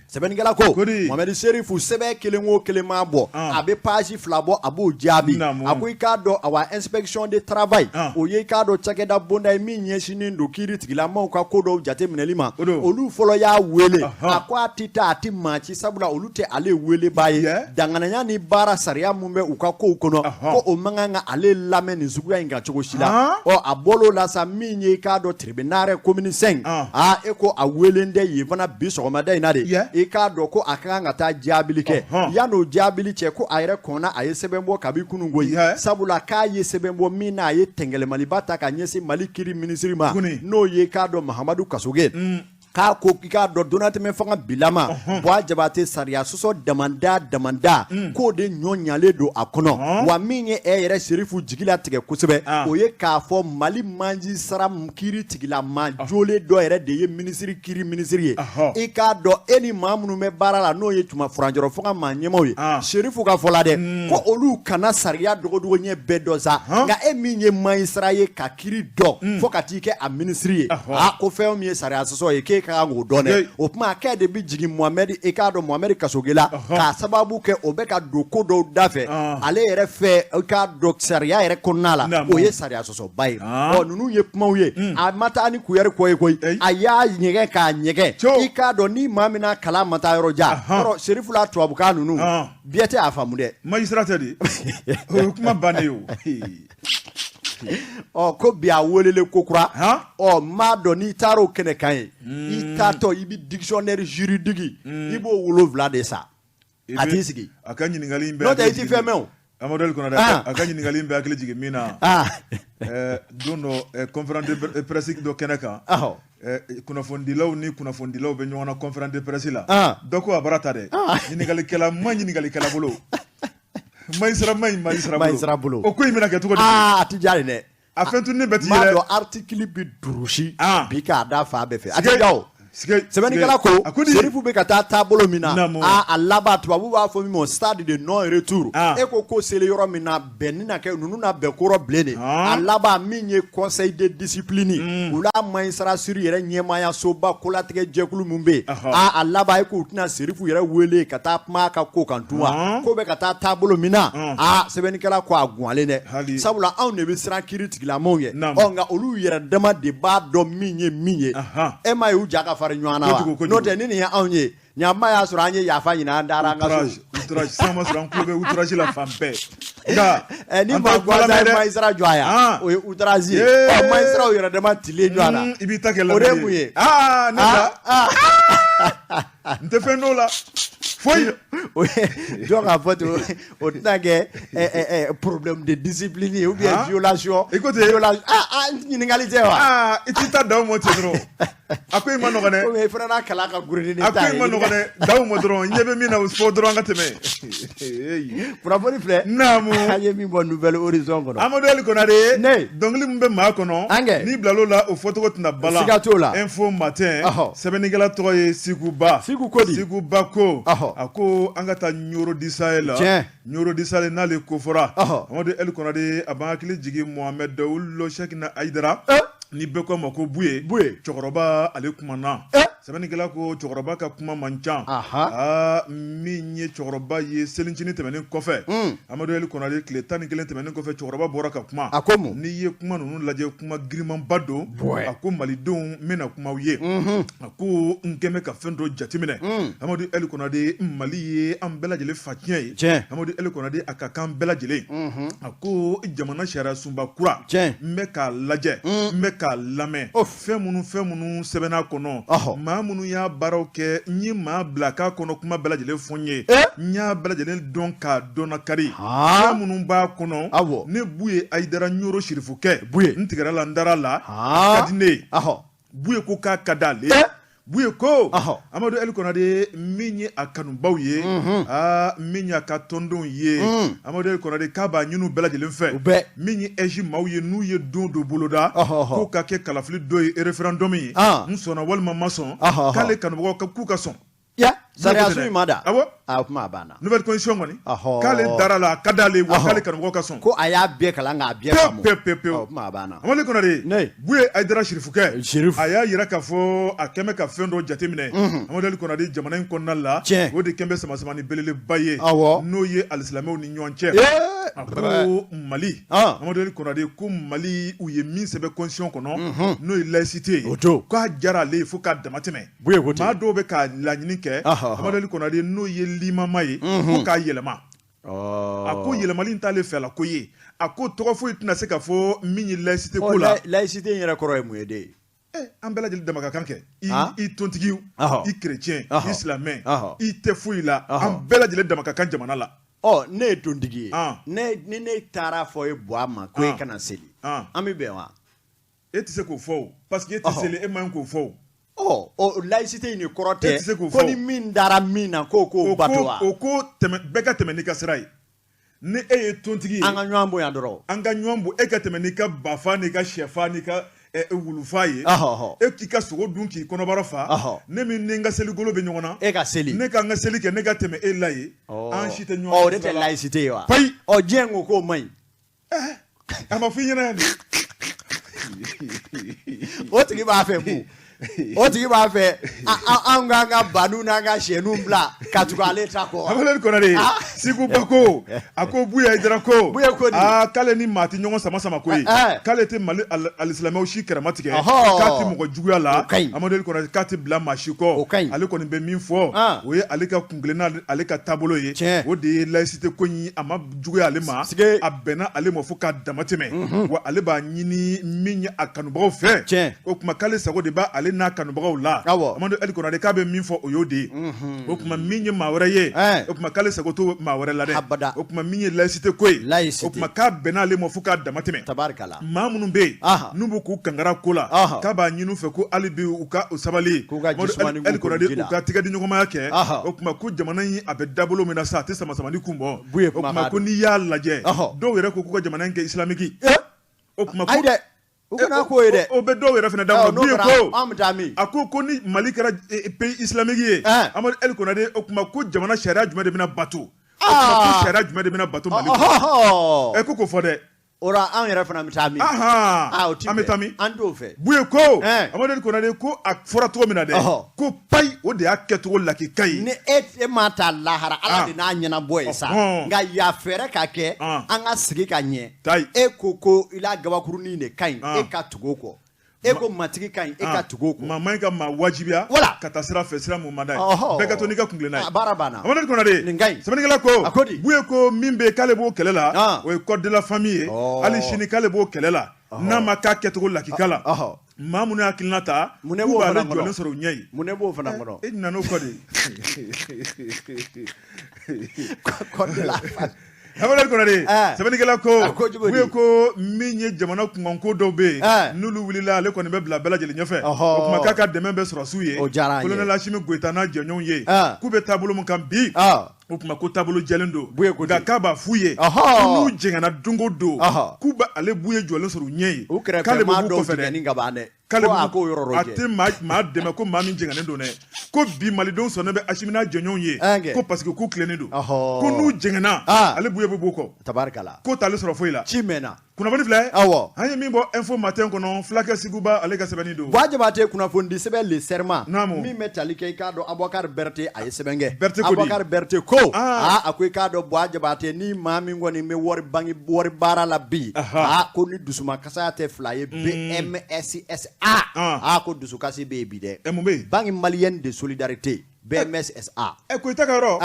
sebengela ko Mohamed Serifu sebe kelenwo kelema bo abe page flabo abo jabi ako ikado our inspection de travail oye ikado chakeda bonda mi nyeshini ndokiri tigila mauka kodo jate minelima olu folo ya wele akwa tita ati machi sabula olute ale wele baye dangana yani bara saria mumbe ukako ukono ko omanganga ale lame ni zuguya inga choko shila o abolo la sa minye kado tribunare komini seng eko awele nde yevana biso komada inade ikado ko akanga ta jabilike yano jabilike ko ayre kona ayesebembo kabikunungo sabula ka yesebembo mina aye tengele malibata ka nyesi malikiri ministry ma no ye kado Mahamadou Kasoge k'a ko k'i k'a dɔn donatɛmɛ fanga bilama Boa Jabate sariya sɔsɔ damanda k'o de ɲɔ ɲalen don a kɔnɔ wa min ye yɛrɛ Serifu jigi latigɛ kosɛbɛ o ye k'a fɔ Mali manji sara kiiri tigilama jolen dɔ yɛrɛ de ye minisiri kiiri minisiri ye i k'a dɔn e ni maa minnu bɛ baara la n'o ye tuma furanjɔrɔ fanga maa ɲɛmaw ye Serifu ka fɔ la dɛ ko olu kana sariya dogodogo ɲɛ bɛɛ dɔn sa nka e min ye manji sara ye ka kiiri dɔn fo ka t'i kɛ a minisiri ye ko fɛn min ye sariya sɔsɔ ye k'e ka kan k'o dɔn dɛ o tuma kɛ de bi jigin Mohamed e k'a dɔn Mohamed Kasogela k'a sababu kɛ o bɛ ka don ko dɔw da fɛ ale yɛrɛ fɛ e k'a dɔn sariya yɛrɛ kɔnɔna la o ye sariya sɔsɔba ye ninnu ye kumaw ye a ma taa ni kuyɛri kɔ ye koyi a y'a ɲɛgɛn k'a ɲɛgɛn i k'a dɔn ni maa min n'a kalan ma taa yɔrɔ jan Serifu la tubabukan ninnu biɲɛ tɛ a faamu dɛ magistrat de o ye kuma bannen o ko bi a welele ko kura m'a dɔn n'i taara o kɛnɛ kan ye i taatɔ i bi dictionnaire juridique i b'o 7 de sa a t'i sigi a ka ɲininkali in bɛɛ n'o tɛ i t'i fɛn mɛn o Amadou Konate a ka ɲininkali in bɛɛ hakili jigin min na don dɔ conférence de presse dɔ kɛnɛ kan kunnafonidilaw ni kunnafonidilaw bɛ ɲɔgɔn na conférence de presse la dɔ ko a bara ta dɛ ɲininkalikɛla ma ɲininkalikɛla bolo magistrat bolo o ko in bɛna kɛ cogo di a ti jari dɛ a fɛn tun ne bɛ ti yɛrɛ maa dɔn article bi durusi bi k'a da fa bɛɛ fɛ a ti ja o sɛbɛnnikɛla ko Serifu bɛ ka taa taabolo min na a laban tubabu b'a fɔ min ma stade de non retour e ko sele yɔrɔ min na bɛnni na kɛ ninnu na bɛn kɔrɔ bilen de a laban min ye conseil de discipline u la magistrature yɛrɛ ɲɛmaaya soba kolatigɛ jɛkulu min bɛ yen a laban e k'u tɛna Serifu yɛrɛ wele ka taa kuma a ka ko kan tun wa ko bɛ ka taa taabolo min na sɛbɛnnikɛla ko a guwanlen dɛ sabula anw de bɛ siran kiiri tigilamɔgɔw ye nka olu yɛrɛ dama de b'a dɔn min ye min ye e ma ye u ja ka fari ɲɔgɔn na wa n'o tɛ ni nin ye anw ye ɲama y'a sɔrɔ an ye yafa ɲini an dara an ka so outrage sama sɔrɔ an kulo bɛ outrage la fan bɛɛ nka ni maa gansan ye magistrat jɔ a yan o ye outrage ye magistraw yɛrɛ dama tilen jɔ a la i b'i ta kɛ lamɛn o de ye mun ye ne ta n tɛ fɛn dɔw la foyi donc k'a fɔ ten o tɛna kɛ problème de discipline ye ou bien violation ɲininkali tɛ wa i t'i ta daw ma ten dɔrɔn a ko i ma nɔgɔn dɛ i fana n'a kalan ka gurin ni a ko i ma nɔgɔn dɛ daw ma dɔrɔn ɲɛ bɛ min na fɔ dɔrɔn an ka tɛmɛ kunnafoni filɛ naamu an ye min bɔ nouvelle horizon kɔnɔ Amadou Konate dɔnkili min bɛ maa kɔnɔ n'i bilal'o la o fɔcogo tɛna bala siga t'o la info matin sɛbɛnnikɛla tɔgɔ ye Siguba Siguba ko a ko an ka taa Ɲoro di Sahel la Ɲoro di Sahel n'ale ko fɔra Amadou Konate a b'an hakili jigin Mohamed Dawulo Cheikhna Aidara ni bɛɛ ko a ma ko Buye cɛkɔrɔba ale kumana sɛbɛnnikɛla ko cɛkɔrɔba ka kuma man ca min ye cɛkɔrɔba ye selincini tɛmɛnen kɔfɛ Amadou Konate tile 11 tɛmɛnen kɔfɛ cɛkɔrɔba bɔra ka kuma a ko mun n'i ye kuma ninnu lajɛ kuma girimanba don a ko malidenw n bɛna kumaw ye a ko n kɛn bɛ ka fɛn dɔ jateminɛ Amadou Konate Mali ye an bɛɛ lajɛlen facɛn ye Amadou Konate a ka kan bɛɛ lajɛlen a ko jamana sariya sunba kura n bɛ k'a lajɛ n bɛ k'a lamɛn fɛn minnu sɛbɛnna kɔnɔ maa minnu y'a baaraw kɛ n ye maa bila k'a kɔnɔ kuma bɛɛ lajɛlen fɔ n ye n y'a bɛɛ lajɛlen dɔn k'a dɔnna kari fɛn minnu b'a kɔnɔ ne Buye Aidara Ɲoro Sirifukɛ n tigɛra la n dara la ka di ne ye Buye ko k'a ka d'ale Buye ko Amadou Konate min ye a kanubaw ye min ye a ka tɔndenw ye Amadou Konate k'a b'a ɲini u bɛɛ lajɛlen fɛ min ye ɛji maaw ye n'u ye don dɔ boloda k'u ka kɛ kalafili dɔ ye référendum ye n sɔnna walima ma sɔn k'ale kanubagaw k'u ka sɔn sariya su in ma da a kuma banna nouvelle constitution kɔni k'ale dara la ka d'ale wa k'ale kanubagaw ka sɔn ko a y'a bɛɛ kalan k'a bɛɛ faamu pewu kuma banna Amadou Konate Buye Aidara Sirifukɛ a y'a yira k'a fɔ a kɛn bɛ ka fɛn dɔ jateminɛ Amadou Konate jamana in kɔnɔna la o de kɛn bɛ sama-samani belebeleba ye n'o ye alisilamɛw ni ɲɔgɔn cɛ a ko Mali Amadou Konate ko Mali u ye min sɛbɛn constitution kɔnɔ n'o ye laïcité k'a diyara ale ye fo k'a dama tɛmɛ maa dɔw bɛ k'a laɲini kɛ Amadou Konate n'o ye limama ye ko k'a yɛlɛma a ko yɛlɛmali t'ale fɛ la ko ye a ko tɔgɔ foyi tɛna se ka fɔ min ye laïcité ko la laïcité yɛrɛ kɔrɔ ye mun ye de an bɛɛ lajɛlen dama ka kan kɛ i tontigiw i chrétien i silamɛ i tɛ foyi la an bɛɛ lajɛlen dama ka kan jamana la ne ye tontigi ye ni ne taara fɔ e Boa ma ko e kana seli an bɛ bɛn wa e tɛ se k'o fɔ o parce que e tɛ seli e man k'o fɔ laïcité ni korote ko ni min dara mina ko batwa ko beka temeni kasrai ne e tontigi anga nyambo ya doro anga nyambo e ka temeni ka bafa ni ka shefa ni ka wulufa ye e ki ka sogo dun ki konobaro fa ne min ne nga seli golo be nyongona e ka seli ne ka nga seli ke ne ka teme e la ye an shite nyongo o de laïcité wa pai o jengo ko mai ama fi nyana ni o tigi ba fe bu o tigi b'a fɛ an ka ka banu n'an ka sɛnu bila ka tugu ale ta kɔ. Amadou Konare Siku Bako a ko Buya Idara ko k'ale ni maa tɛ ɲɔgɔn sama ko ye k'ale tɛ Mali alisilamɛw si kɛrɛma tigɛ k'a tɛ mɔgɔ juguya la Amadou Konare k'a tɛ bila maa si kɔ ale kɔni bɛ min fɔ o ye ale ka kunkilenna ale ka taabolo ye o de ye laïcité ko in a ma juguya ale ma a bɛnna ale ma fo k'a dama tɛmɛ wa ale b'a ɲini min ye a kanubagaw fɛ o tuma k'ale sago de b'a ale n'a kanubagaw la Amadou Konare k'a bɛ min fɔ o y'o de ye o tuma min ye maa wɛrɛ ye o tuma k'ale sago to maa wɛrɛ la dɛ o tuma min ye laïcité ko ye o tuma k'a bɛnna ale ma fo k'a dama tɛmɛ maa minnu bɛ yen n'u bɛ k'u kankara ko la k'a b'a ɲini u fɛ ko hali bi u ka sabali Amadou Konare u ka tigɛ di ɲɔgɔnmaya kɛ o tuma ko jamana in a bɛ dabolo min na sa a tɛ sama-samani kun bɔ o tuma ko n'i y'a lajɛ dɔw yɛrɛ ko k'u ka jamana in kɛ islamiki o tuma ko u kana ko ye dɛ o bɛ dɔw yɛrɛ fana da ma ko a ko ni Mali kɛra pays islamique ye Amadou Konare o tuma ko jamana sariya jumɛn de bɛna bato o tuma ko sariya jumɛn de bɛna bato Mali kɔnɔ ko fɔ dɛ ora an yɛrɛ fana bɛ taa min an bɛ taa min an t'o fɛ Buye ko Amadou Konare ko a fɔra cogo min na dɛ ko payi o de y'a kɛcogo lakika ye ni e ma ta lahara Ala de n'a ɲɛnabɔ ye sa nka y'a fɛɛrɛ ka kɛ an ka sigi ka ɲɛ e ko i la gabakurunin de ka ɲi e ka tugu o kɔ e ko matigi ka ɲi e ka tugu o kɔ maa ka maa wajibiya ka taa sira fɛ sira mun man d'a ye bɛɛ ka to n'i ka kunkilenna ye baara banna Amadou Konare nin ka ɲi sɛbɛnnikɛla ko Buye ko min bɛ k'ale b'o kɛlɛ la o ye code de la famille ye hali sini k'ale b'o kɛlɛ la n'a ma k'a kɛcogo lakika la maa minnu hakilina ta k'u b'ale jɔlen sɔrɔ u ɲɛ ye mun ne b'o fana kɔnɔ e nana o kɔ de code de la famille Amadou Konare sɛbɛnnikɛla ko Buye ko min ye jamana kunkanko dɔw bɛ yen n'olu wulila ale kɔni bɛ bila bɛɛ lajɛlen ɲɛfɛ o tuma k'a ka dɛmɛ bɛ sɔrɔsiw ye colonel Asimi Goyita n'a jɛɲɔgɔnw ye k'u bɛ taabolo min kan bi o tuma ko taabolo jɛlen don nka k'a b'a f'u ye n'u jɛngɛnna don o don k'u bɛ ale Buye jɔlen sɔrɔ u ɲɛ ye k'ale bɛ b'u kɔfɛ dɛ a tɛ maa dɛmɛ ko maa min jɛngɛnnen don dɛ ko bi malidenw sɔnnen bɛ Asimi n'a jɛɲɔgɔnw ye ko parce que k'u tilennen don ko n'u jɛngɛnna ale Buye bɛ b'u kɔ ko t'ale sɔrɔ foyi la ci mɛnna kunnafoni filɛ an ye min bɔ info matin kɔnɔ fulakɛ Siguba ale ka sɛbɛnni don Buwa Jabate kunnafoni di sɛbɛn le serment min bɛ tali kɛ i k'a dɔn Abubakar Berete a ye sɛbɛn kɛ Abubakar Berete ko a ko i k'a dɔn Buwa Jabate ni maa min kɔni bɛ wari baara la bi ko ni dusumakasaya tɛ fila ye BMSSA ko dusukasi bɛ yen bi dɛ banque malienne de solidarité BMSSA ko ita ka yɔrɔ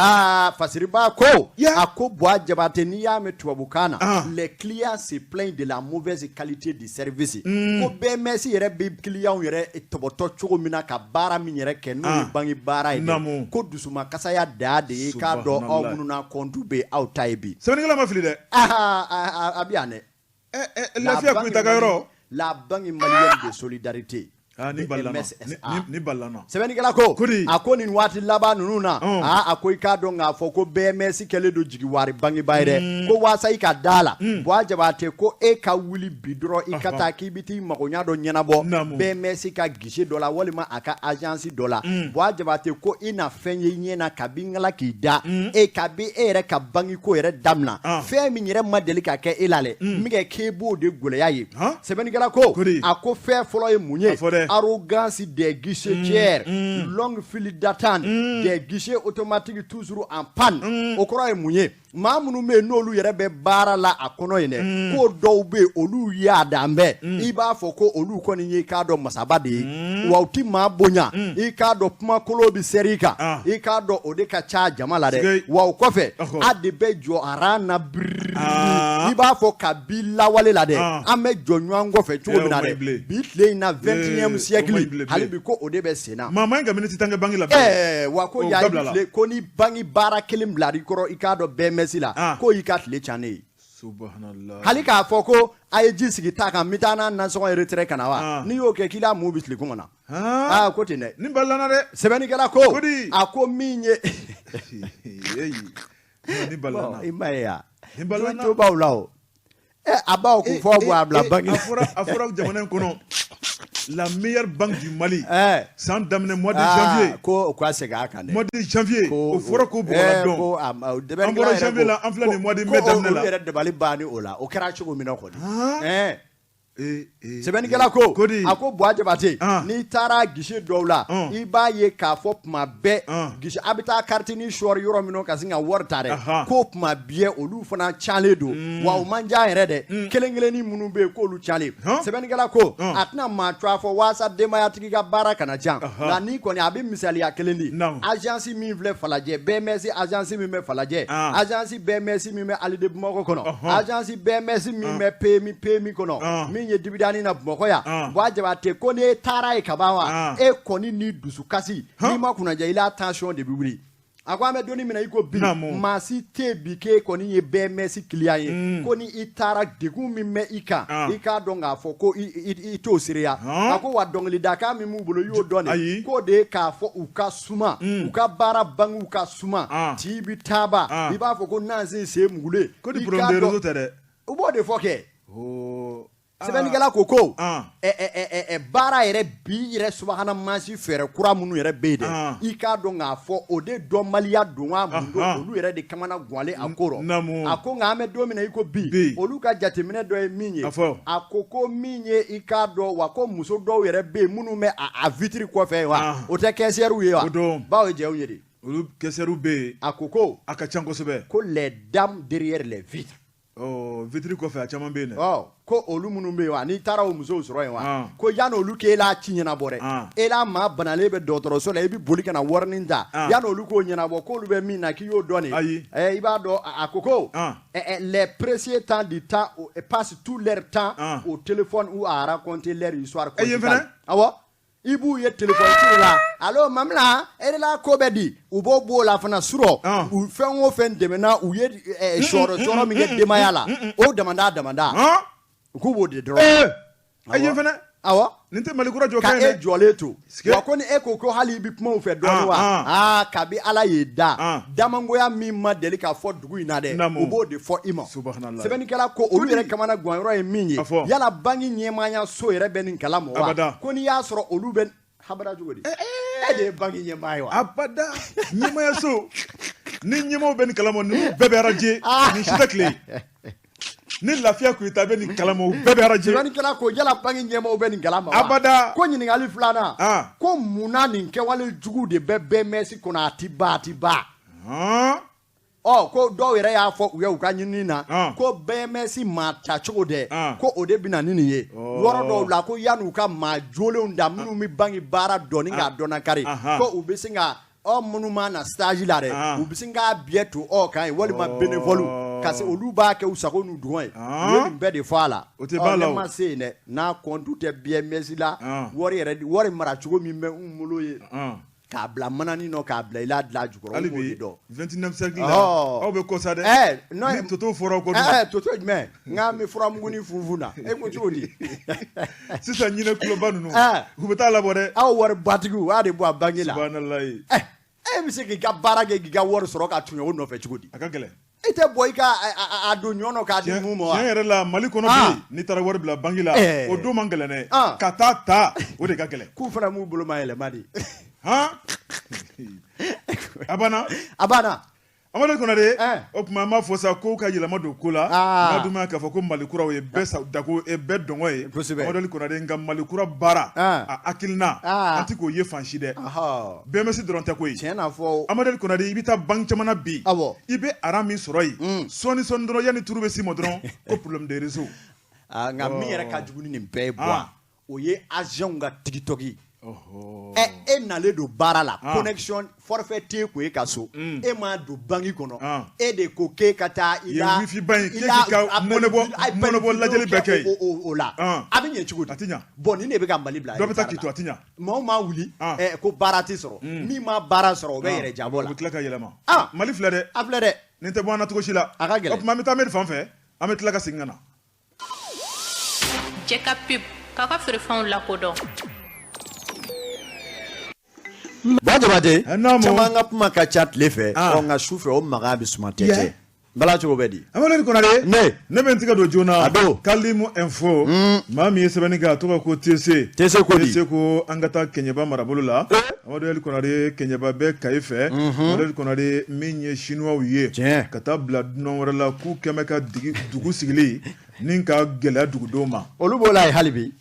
fasiriba ko a ko Buwa Jabate n'i y'a mɛn tubabukan na les clients se plaignent de la mauvaise qualité du service ko BMS yɛrɛ bɛ clients yɛrɛ tɔbɔtɔ cogo min na ka baara min yɛrɛ kɛ n'o ye banque baara ye dɛ ko dusumakasaya da de ye k'a dɔn aw minnu na compte bɛ aw ta ye bi sɛbɛnnikɛla ma fili dɛ a bɛ yan dɛ lafiya ko ita ka yɔrɔ la banque malienne de solidarité ni balana sɛbɛnnikɛla ko a ko nin waati laban ninnu na a ko i k'a dɔn k'a fɔ ko BMS kɛlen don jigiwari bangeba ye dɛ ko waasa i ka da la Buwa Jabate ko e ka wuli bi dɔrɔn i ka taa k'i bɛ t'i magoɲa dɔ ɲɛnabɔ BMS ka guichet dɔ la walima a ka agence dɔ la Buwa Jabate ko i na fɛn ye ɲɛ na kabi n kala k'i da kabi e yɛrɛ ka banque ko yɛrɛ damina fɛn min yɛrɛ ma deli ka kɛ e la dɛ min kɛ k'e b'o de gɛlɛya ye sɛbɛnnikɛla ko a ko fɛn fɔlɔ ye mun ye arrogance des guichetières, longue file d'attente, des guichets automatiques toujours en panne. O kɔrɔ ye mun ye maa minnu bɛ yen n'olu yɛrɛ bɛ baara la a kɔnɔ yen dɛ ko dɔw bɛ yen olu y'a dan bɛɛ i b'a fɔ ko olu kɔni ye k'a dɔn masaba de ye wa u ti maa bonya i k'a dɔn kumakolo bɛ seri i kan i k'a dɔn o de ka ca jama la dɛ wa o kɔfɛ a de bɛ jɔ a na biri i b'a fɔ ka bi lawale la dɛ an bɛ jɔ ɲɔgɔn kɔfɛ cogo min na dɛ bi tile in na 21e siècle hali bi ko o de bɛ sen na maa man ka miniti tan kɛ banque la wa ko y'a tile ko ni banque baara kelen bila i kɔrɔ i k'a dɔn BMS la ko y'i ka tile cannen ye subhanallah hali k'a fɔ ko a ye ji sigi ta kan n bɛ taa n'a nasɔngɔ retraite kana wa n'i y'o kɛ k'i la mun bɛ tile kun kɔnɔ ko ten dɛ nin balana dɛ sɛbɛnnikɛla ko a ko min ye ni balana i ma ye ya ni balana to b'aw la o a b'aw kun fɔ bɔ a bila banque a fɔra jamana in kɔnɔ la meilleure banque du Mali sans daminɛ mois de janvier ko ka segin a kan dɛ mois de janvier o fɔra ko bɔgɔla dɔn an bɔra janvier la an filɛ nin mois de mai daminɛ la ko yɛrɛ dabali banni o la o kɛra cogo min na kɔni sɛbɛnnikɛla ko a ko Buwa Jabate n'i taara guichet dɔw la i b'a ye k'a fɔ tuma bɛɛ guichet a bɛ taa carte ni sɔɔri yɔrɔ min ka sin ka wari ta dɛ ko tuma bɛɛ olu fana calen don wa u man ca yɛrɛ dɛ kelen-kelennin minnu bɛ yen k'olu calen sɛbɛnnikɛla ko a tɛna maa tɔgɔ fɔ walasa denbayatigi ka baara kana can nka ni kɔni a bɛ misaliya kelen di agence min filɛ Falajɛ BMS agence min bɛ Falajɛ agence BMS min bɛ Ali de Bamakɔ kɔnɔ agence BMS min bɛ PMI kɔnɔ min ye dibidani na Bamakɔ yan Buwa Jabate ko n'e taara ye ka ban wa e kɔni ni dusukasi n'i ma kunnaja i la tension de bɛ wuli a ko an bɛ donni min na i ko bi maa si tɛ bi k'e kɔni ye BMS client ye ko ni i taara degun min bɛ i kan i k'a dɔn k'a fɔ ko i t'o sereya a ko wa dɔnkilidakan min b'u bolo i y'o dɔn de k'o de ye k'a fɔ u ka suma u ka baara bangew ka suma ci bi taaba i b'a fɔ ko nansi sen mugulen ko ni problème de réseau tɛ dɛ u b'o de fɔ kɛ sɛbɛnnikɛla ko baara yɛrɛ bi yɛrɛ subahana mansi fɛɛrɛ kura minnu yɛrɛ bɛ yen dɛ i k'a dɔn k'a fɔ o de dɔnbaliya don wa mun don olu yɛrɛ de kamana guwanlen a ko rɔ a ko nka an bɛ don min na i ko bi olu ka jateminɛ dɔ ye min ye a ko min ye i k'a dɔn wa ko muso dɔw yɛrɛ bɛ yen minnu bɛ a vitre kɔfɛ wa o tɛ caissière ye wa bawo ye jɛw ye de olu caissière bɛ yen a ko a ka ca kosɛbɛ ko les dames derrière les vitres vitiri kɔfɛ a caman bɛ yen dɛ ko olu minnu bɛ yen wa n'i taara o musow sɔrɔ yen wa ko yanni olu k'e la ci ɲɛnabɔ dɛ e la maa banalen bɛ dɔgɔtɔrɔso la i bɛ boli ka na warinin ta yanni olu k'o ɲɛnabɔ k'olu bɛ min na k'i y'o dɔn de i b'a dɔn a ko les précieux temps du temps passent tout leur temps au téléphone ou à raconter leur histoire conjugale awɔ i b'u ye téléphone ci la allo mamila e de la ko bɛ di u b'o b'o la fana surɔ u fɛn o fɛn dɛmɛna u ye sɔrɔ min kɛ denbaya la o damanda u k'u b'o de dɔrɔn fɛnɛ awɔ nin tɛ Malikura jɔ ka e jɔlen to wa ko ni e ko hali i bɛ kuma u fɛ dɔɔnin wa kabi Ala y'e da damangoya min ma deli k'a fɔ dugu in na dɛ u b'o de fɔ i ma sɛbɛnnikɛla ko olu yɛrɛ kamana guwan yɔrɔ ye min ye yala banki ɲɛmaaya so yɛrɛ bɛ nin kalama wa ko n'i y'a sɔrɔ olu bɛ habada cogo di e de ye banki ɲɛmaaya ye wa abada ɲɛmaaya so ni ɲɛmaaw bɛ nin kalama ninnu bɛɛ bɛ araje ni si tɛ tile ni lafiya Kuyita bɛ nin kalama u bɛɛ bɛ araje sɛbɛnnikɛla ko yala banki ɲɛmaaw bɛ nin kalama wa abada ko ɲininkali filanan ko munna nin kɛwale jugu de bɛ BMS kɔnɔ a ti ban ko dɔw yɛrɛ y'a fɔ u ye u ka ɲinini na ko BMS maa ta cogo dɛ ko o de bɛ na ni nin ye yɔrɔ dɔw la ko yanni u ka maa jolenw da minnu bɛ banki baara dɔn ni k'a dɔnna kari ko u bɛ se ka minnu ma na stage la dɛ u bɛ se k'a biɲɛ to kan ye walima bénévole ka se olu b'a kɛ u sago n'u dɔn ye u ye nin bɛɛ de fɔ a la ne ma se yen dɛ n'a compte tɛ BMS la wari mara cogo min bɛ n bolo ye k'a bila manani nɔ k'a bila i la dilan jukɔrɔ hali bi 29 siècle la aw bɛ ko sa dɛ ni toto fɔra ko toto jumɛn n k'an bɛ furamuguni funfun na e ko cogo di sisan ɲinɛ kuloba ninnu u bɛ taa labɔ dɛ aw wari batigiw a de bɔ a bange la subhanalayi e bɛ se k'i ka baara kɛ k'i ka wari sɔrɔ ka tuɲɛ o nɔfɛ cogo di a ka gɛlɛn i tɛ bɔ i ka a don ɲɔnɔ k'a di mun ma wa tiɲɛ yɛrɛ la Mali kɔnɔ bi n'i taara wari bila banque la o don man gɛlɛn dɛ ka taa ta o de ka gɛlɛn k'u fana m'u bolo ma yɛlɛma de a banna Amadu Konare o tuma an b'a fɔ sa ko ka yɛlɛma don ko la n'a dun ma k'a fɔ ko Malikura o ye bɛɛ dako bɛɛ dɔngɔ ye Amadu Konare nka Malikura baara a hakilina an tɛ k'o ye fan si dɛ BMS dɔrɔn tɛ ko ye Amadu Konare i bɛ taa banque caman na bi i bɛ aran min sɔrɔ yen sɔɔni dɔrɔn yanni turu bɛ s'i ma dɔrɔn ko problème de réseau nka min yɛrɛ ka jugu ni nin bɛɛ ye Buwa o ye agent ka tigitɔki e nalen don baara la connexion forfait t'e kun e ka so e m'a don banki kɔnɔ e de ko k'e ka taa i la wifi ba in k'e ka mɔnɛbɔ lajɛli bɛɛ kɛ yen o la a bɛ ɲɛ cogo di a tɛ ɲɛ bon nin de bɛ ka Mali bila dɔ bɛ taa k'i to a tɛ ɲɛ maaw ma wuli ko baara tɛ sɔrɔ min ma baara sɔrɔ o bɛ yɛrɛ jabɔ la u bɛ tila ka yɛlɛma Mali filɛ dɛ a filɛ dɛ nin tɛ bɔ an na cogo si la a ka gɛlɛn o tuma an bɛ taa Mairie fan fɛ an bɛ tila ka segin ka na. Jɛ ka pip k'a ka feerefɛnw lakodɔn. Bajabate caman ka kuma ka ca tile fɛ nka su fɛ o maga bɛ suma tɛ bala cogo bɛ di. Amadu Konare ne bɛ n tigɛ don joona Kalimu info maa min ye sɛbɛnni kɛ a tɔgɔ ko TC ko an ka taa Kɛɲɛba marabolo la. Amadu Konare Kɛɲɛba bɛ Kayi fɛ. Amadu Konare min ye chinois ye ka taa bila dunan wɛrɛ la k'u kɛmɛ ka dugu sigili ni ka gɛlɛya dugudenw ma. Olu b'o la hali bi.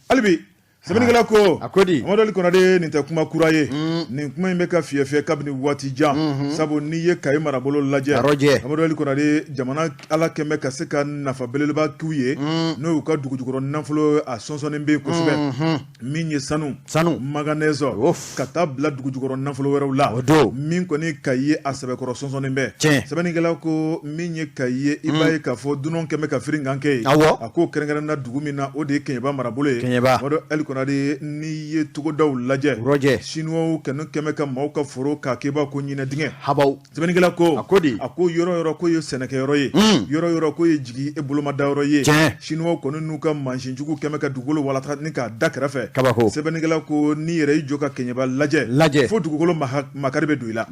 Sɛbɛnnikɛla ko Amadu Konare nin tɛ kuma kura ye nin kuma in bɛ ka fiyɛ kabini waati jan sabu n'i ye Kayi marabolo lajɛ Amadu Konare jamana ala kɛmɛ ka se ka nafa belebeleba k'u ye n'o y'u ka dugujukɔrɔ nafolo a sɔnsɔnnen bɛ kosɛbɛ min ye sanu manganɛsɔ ka taa bila dugujukɔrɔ nafolo wɛrɛw la min kɔni Kayi ye a sɛbɛkɔrɔ sɔnsɔnnen bɛ sɛbɛnnikɛla ko min ye Kayi ye i b'a ye k'a fɔ dunan kɛmɛ ka firinkan kɛ ye a ko kɛrɛnkɛrɛnna dugu min na o de ye Kɛɲɛba marabolo ye n'i ye togodaw lajɛ chinois kɛmɛ ka maaw ka foro k'a kɛba ko ɲinɛ dingɛ sɛbɛnnikɛla ko a ko yɔrɔ ko ye sɛnɛkɛyɔrɔ ye yɔrɔ ko ye jigi e bolomadayɔrɔ ye chinois kɔni n'u ka mansinjugu kɛmɛ ka dugukolo walata ni k'a da kɛrɛfɛ sɛbɛnnikɛla ko n'i yɛrɛ y'i jɔ ka Kɛɲɛba lajɛ fo dugukolo makari bɛ don i la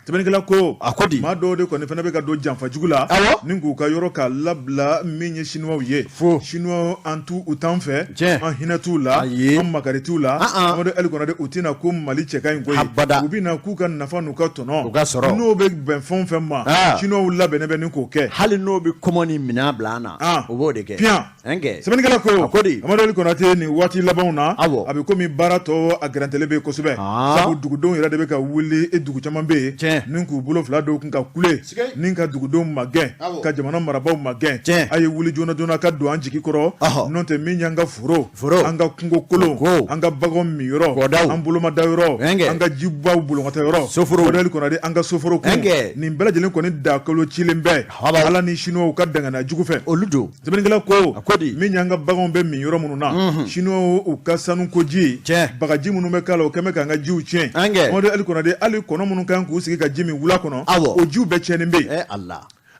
sɛbɛnnikɛla ko maa dɔw de kɔni fana bɛ ka don janfajugu la ni k'u ka yɔrɔ k'a labila min ye chinois ye chinois an t'u t'an fɛ an hinɛ t'u la an makari t'u la Amadu Konare u tɛna ko Mali cɛ ka ɲi ko ye u bɛna k'u ka nafa n'u ka tɔnɔ n'o bɛ bɛn fɛn o fɛn ma chinois labɛnnen bɛ ni k'o kɛ hali n'o bɛ kɔmɔni minɛn bila an na o b'o de kɛ sɛbɛnnikɛla ko Amadu Konate nin waati labanw na a bɛ komi baara tɔ a gɛrɛntɛlen bɛ kosɛbɛ sabu dugudenw yɛrɛ de bɛ ka wuli dugu caman bɛ yen ni k'u bolo fila dɔw kun ka kule ni ka dugudenw ma gɛn ka jamana marabaaw ma gɛn a ye wuli joona joona ka don an jigi kɔrɔ n'o tɛ min y'an ka foro an ka kungo kolon an ka baganw min yɔrɔ an bolomada yɔrɔ an ka jibaw bolomata yɔrɔ Amadu Konare an ka soforo kun nin bɛɛ lajɛlen kɔni dakalo cilen bɛɛ ala ni chinois ka dangana jugu fɛ olu don sɛbɛnnikɛla ko min y'an ka baganw bɛ min yɔrɔ minnu na chinois u ka sanu ko ji bagaji minnu bɛ k'a la o kɛmɛ k'an ka jiw tiɲɛ Amadu Konare hali kɔnɔ minnu kan k'u sigi ka ji min wula kɔnɔ o jiw bɛɛ tiɲɛnen bɛ yen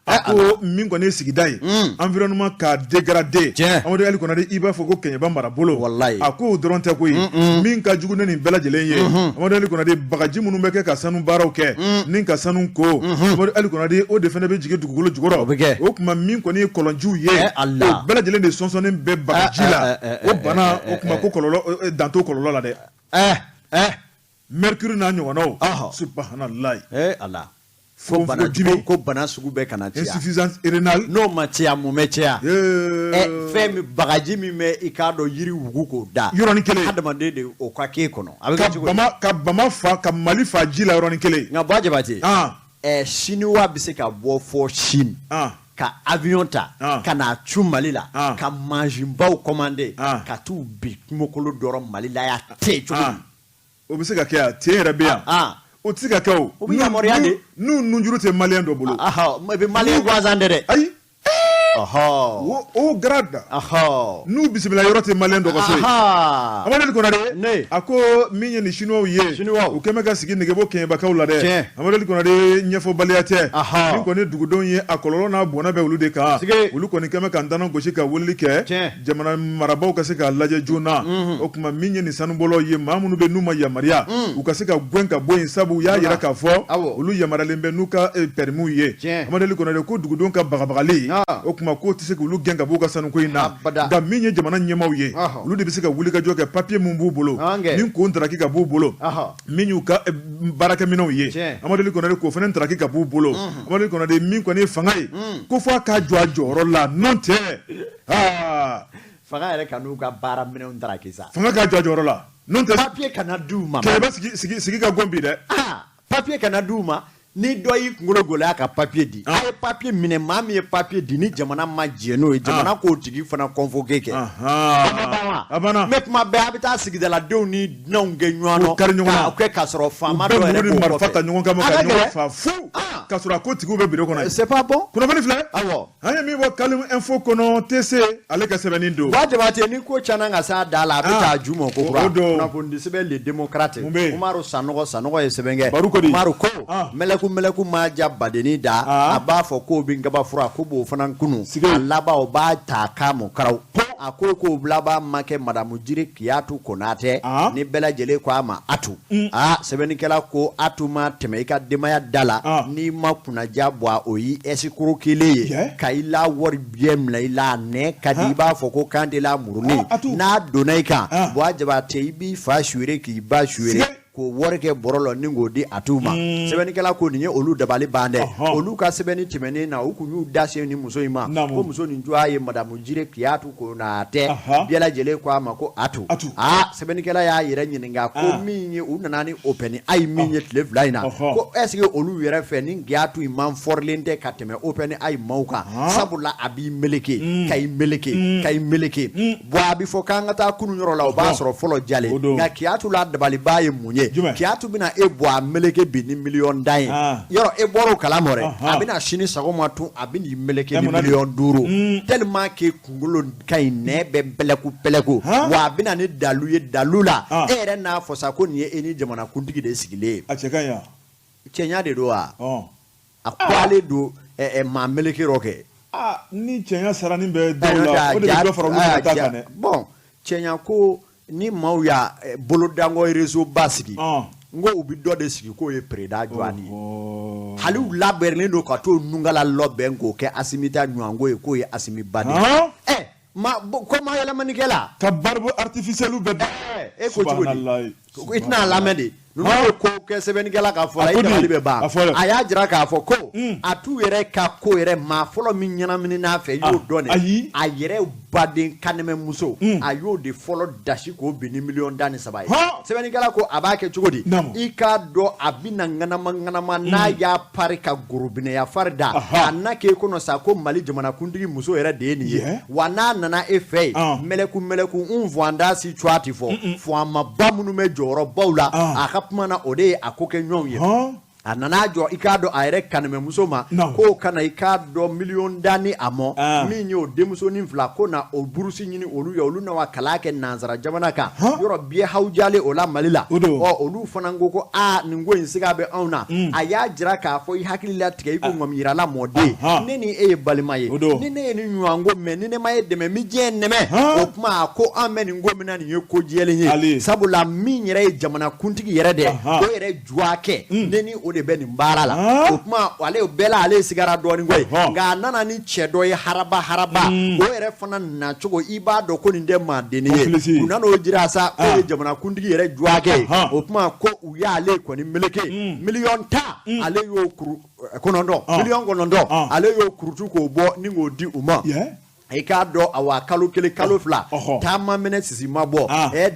a ko min kɔni ye sigida ye environnement k'a dégrader Amadu Konare i b'a fɔ ko Kɛɲɛba marabolo a ko o dɔrɔn tɛ koyi min ka jugu ne nin bɛɛ lajɛlen ye Amadu Konare bagaji minnu bɛ kɛ ka sanu baaraw kɛ ni ka sanu ko Amadu Konare o de fana bɛ jigin dugukolo jukɔrɔ o tuma min kɔni ye kɔlɔnjiw ye o bɛɛ lajɛlen de sɔnsɔnnen bɛ bagaji la o bana o tuma ko kɔlɔlɔ dan t'o kɔlɔlɔ la dɛ mercure n'a ɲɔgɔnnaw subhanalayi ko bana sugu bɛɛ kana caya insuffisance rénale n'o ma caya mun bɛ caya fɛn min bagaji min bɛ i k'a dɔn yiri wugu k'o da yɔrɔnin kelen adamaden de o ka k'e kɔnɔ a bɛ kɛ cogo di ka bama fa ka Mali fa ji la yɔrɔnin kelen nka Bajabate chinois bɛ se ka bɔ fɔ Chine ka avion ta ka n'a cu Mali la ka mansinbaw commandé ka t'u bi kungokolo dɔrɔn Mali la y'a tɛ cogo di o bɛ se ka kɛ yan tiɲɛ yɛrɛ bɛ yan o tɛ se ka kɛ o bɛ yamaruya de n'u nunjuru tɛ maliyɛn dɔ bolo i bɛ maliyɛn gansan de dɛ ayi o grade n'u bisimila yɔrɔ tɛ maliyɛn dɔ ka so ye Amadu Konare a ko min ye nin chinois ye u kɛmɛ ka sigi negebɔ Kɛɲɛbakaw la dɛ Amadu Konare ɲɛfɔbaliya tɛ min kɔni dugudenw ye a kɔlɔlɔ n'a bɔnna bɛ olu de kan olu kɔni kɛmɛ ka ntanan gosi ka weleli kɛ jamana marabaaw ka se k'a lajɛ joona o tuma min ye nin sanubɔlaw ye maa minnu bɛ n'u ma yamaruya u ka se ka gɛn ka bɔ yen sabu u y'a yira k'a fɔ olu yamaruyalen bɛ n'u ka permis ye Amadu Konare ko dugudenw ka bagabagali o tuma k'o tɛ se k'olu gɛn ka b'u ka sanuko in na nka min ye jamana ɲɛmaaw ye olu de bɛ se ka wuli ka jɔ kɛ papier mun b'u bolo ni k'o ntaraki ka b'u bolo min y'u ka baarakɛminɛnw ye Amadu Konare k'o fana ntaraki ka b'u bolo Amadu Konare min kɔni ye fanga ye ko fɔ a k'a jɔ a jɔyɔrɔ la n'o tɛ fanga yɛrɛ ka n'u ka baaraminɛnw ntaraki sa fanga k'a jɔ a jɔyɔrɔ la n'o tɛ papier kana d'u ma Kɛɲɛba sigi ka gɔn bi dɛ papier kana d'u ma ni dɔ y'i kunkolo gɛlɛya ka papier di a ye papier minɛ maa min ye papier di ni jamana ma jɛ n'o ye jamana k'o tigi fana convoqué kɛ mais kuma bɛɛ a bɛ taa sigidaladenw ni dunanw kɛ ɲɔgɔn na k'a kɛ k'a sɔrɔ faama dɔ yɛrɛ b'o marifa ta ɲɔgɔn kama ka ɲɔgɔn fa fu k'a sɔrɔ a ko tigiw bɛ bureau kɔnɔ c'est pas bon kunnafoni filɛ awɔ an ye min bɔ Kalim info kɔnɔ TC ale ka sɛbɛnni don Jabate ni ko caman ka s'a da la a bɛ taa Juma ko kura kunnafoni sɛbɛn les démocrates Umaru Sanɔgɔ ye sɛbɛn kɛ Umaru ko mɛlɛku ma ja badeni da a b'a fɔ k'o bɛ gabafura ko b'o fana kunu a laban o b'a ta k'a mɔ karaw a ko k'o laban ma kɛ madamu Jiri Kiyatu Konate ni bɛɛ lajɛlen ko a ma Atu sɛbɛnnikɛla ko Atu ma tɛmɛ i ka denbaya da la n'i ma kunnaja bɔ o yi escroc kelen ye ka i la wari biɲɛ minɛ i la nɛ ka di i b'a fɔ ko kan de la murunin n'a donna i kan Jabate i b'i fa suyer k'i ba suyer ko wari kɛ bɔrɔ la ni k'o di Atu ma sɛbɛnnikɛla ko nin ye olu dabali ban dɛ olu ka sɛbɛnni tɛmɛnen na u kun y'u da se ni muso in ma ko muso nin jɔ ye madamu Jiri Kiyatu Konate bɛɛ lajɛlen ko a ma ko Atu sɛbɛnnikɛla y'a yɛrɛ ɲininka ko min ye u nana ni open a ye min ye tile fila in na ko est ce que olu yɛrɛ fɛ ni Kiyatu in man fɔrilen tɛ ka tɛmɛ open a ye maaw kan sabula a b'i meleke ka i meleke bon a bɛ fɔ k'an ka taa kunun yɔrɔ la o b'a sɔrɔ fɔlɔ jalen nka Kiyatu la dabali ba ye mun ye Kiyatu bina e bɔ a meleke bi ni miliyɔn dan ye yɔrɔ e bɔra o kalama dɛ a bina sini sagoma tun a bɛ n'i meleke ni miliyɔn 5 tellement que kunkolo ka ɲi nɛ bɛ pɛlɛku wa a bɛna ni dalu ye dalu la e yɛrɛ n'a fɔ sa ko nin ye e ni jamanakuntigi de sigilen a cɛ ka ɲi cɛɲa de don wa a ko ale don maa meleke rɔ kɛ ni cɛɲa sara ni bɛ daw la o de bɛ dɔ fara olu ka taa kan dɛ bon cɛɲa ko ni maaw y'a bolodanko réseau ba sigi n ko u bɛ dɔ de sigi k'o ye Pereda Jɔani ye hali u labɛnnen don ka t'o nungala labɛn k'o kɛ Asimita Ɲuanko ye k'o ye Asimi Bade ko ma yɛlɛmanikɛla ka barbe artificielle bɛɛ e ko cogo di i tɛna lamɛn de ninnu ye ko kɛ sɛbɛnnikɛla ka fɔ la i dabali bɛ ban a y'a jira k'a fɔ ko Atu yɛrɛ ka ko yɛrɛ maa fɔlɔ min ɲɛnamini n'a fɛ y'o dɔn de a yɛrɛ baden kanɛmɛmuso a y'o de fɔlɔ dasi k'o bin ni miliyɔn 13 ye sɛbɛnnikɛla ko a b'a kɛ cogo di i k'a dɔn a bɛna ŋanama n'a y'a pari ka gorobinɛya fari da a na k'e kɔnɔ sa ko Mali jamanakuntigi muso yɛrɛ de ye nin ye wa n'a nana e fɛ yen mɛlɛku n fɔanda si cogoya ti fɔ fɔama ba minnu bɛ jɔyɔrɔbaw la a ka kuma na o de ye a ko kɛ ɲɔgɔn ye a nana jɔ i k'a dɔn a yɛrɛ kanɛmɛmuso ma k'o kana i k'a dɔn miliyɔn dani a mɔ min y'o denmusonin fila ko na o burusi ɲini olu ye olu na wa kalan kɛ nansara jamana kan yɔrɔ biye hawujalen o la Mali la olu fana ko nin ko in siga bɛ anw na a y'a jira k'a fɔ i hakili la tigɛ i ko ŋɔmiyirala mɔden ne ni e ye balima ye ni ne ye ni ɲɔgɔnko mɛ ni ne ma ye dɛmɛ mi diɲɛ nɛmɛ o tuma a ko an bɛ nin ko min na nin ye ko jɛlen ye sabula min yɛrɛ ye jamanakuntigi yɛrɛ dɛ o yɛrɛ juwa kɛ ne ni o de bɛ nin baara la o kuma ale bɛɛ la ale sigara dɔɔnin koyi nka a nana ni cɛ dɔ ye haraba o yɛrɛ fana na cogo i b'a dɔn ko nin tɛ maadenni ye u nan'o jira sa o ye jamanakuntigi yɛrɛ juwa kɛ o kuma ko u y'ale kɔni meleke miliyɔn 10 ale y'o kuru miliyɔn 9 ale y'o kurutu k'o bɔ ni k'o di u ma i k'a dɔn awa kalo 1 kalo 2 taama minɛ sisi ma bɔ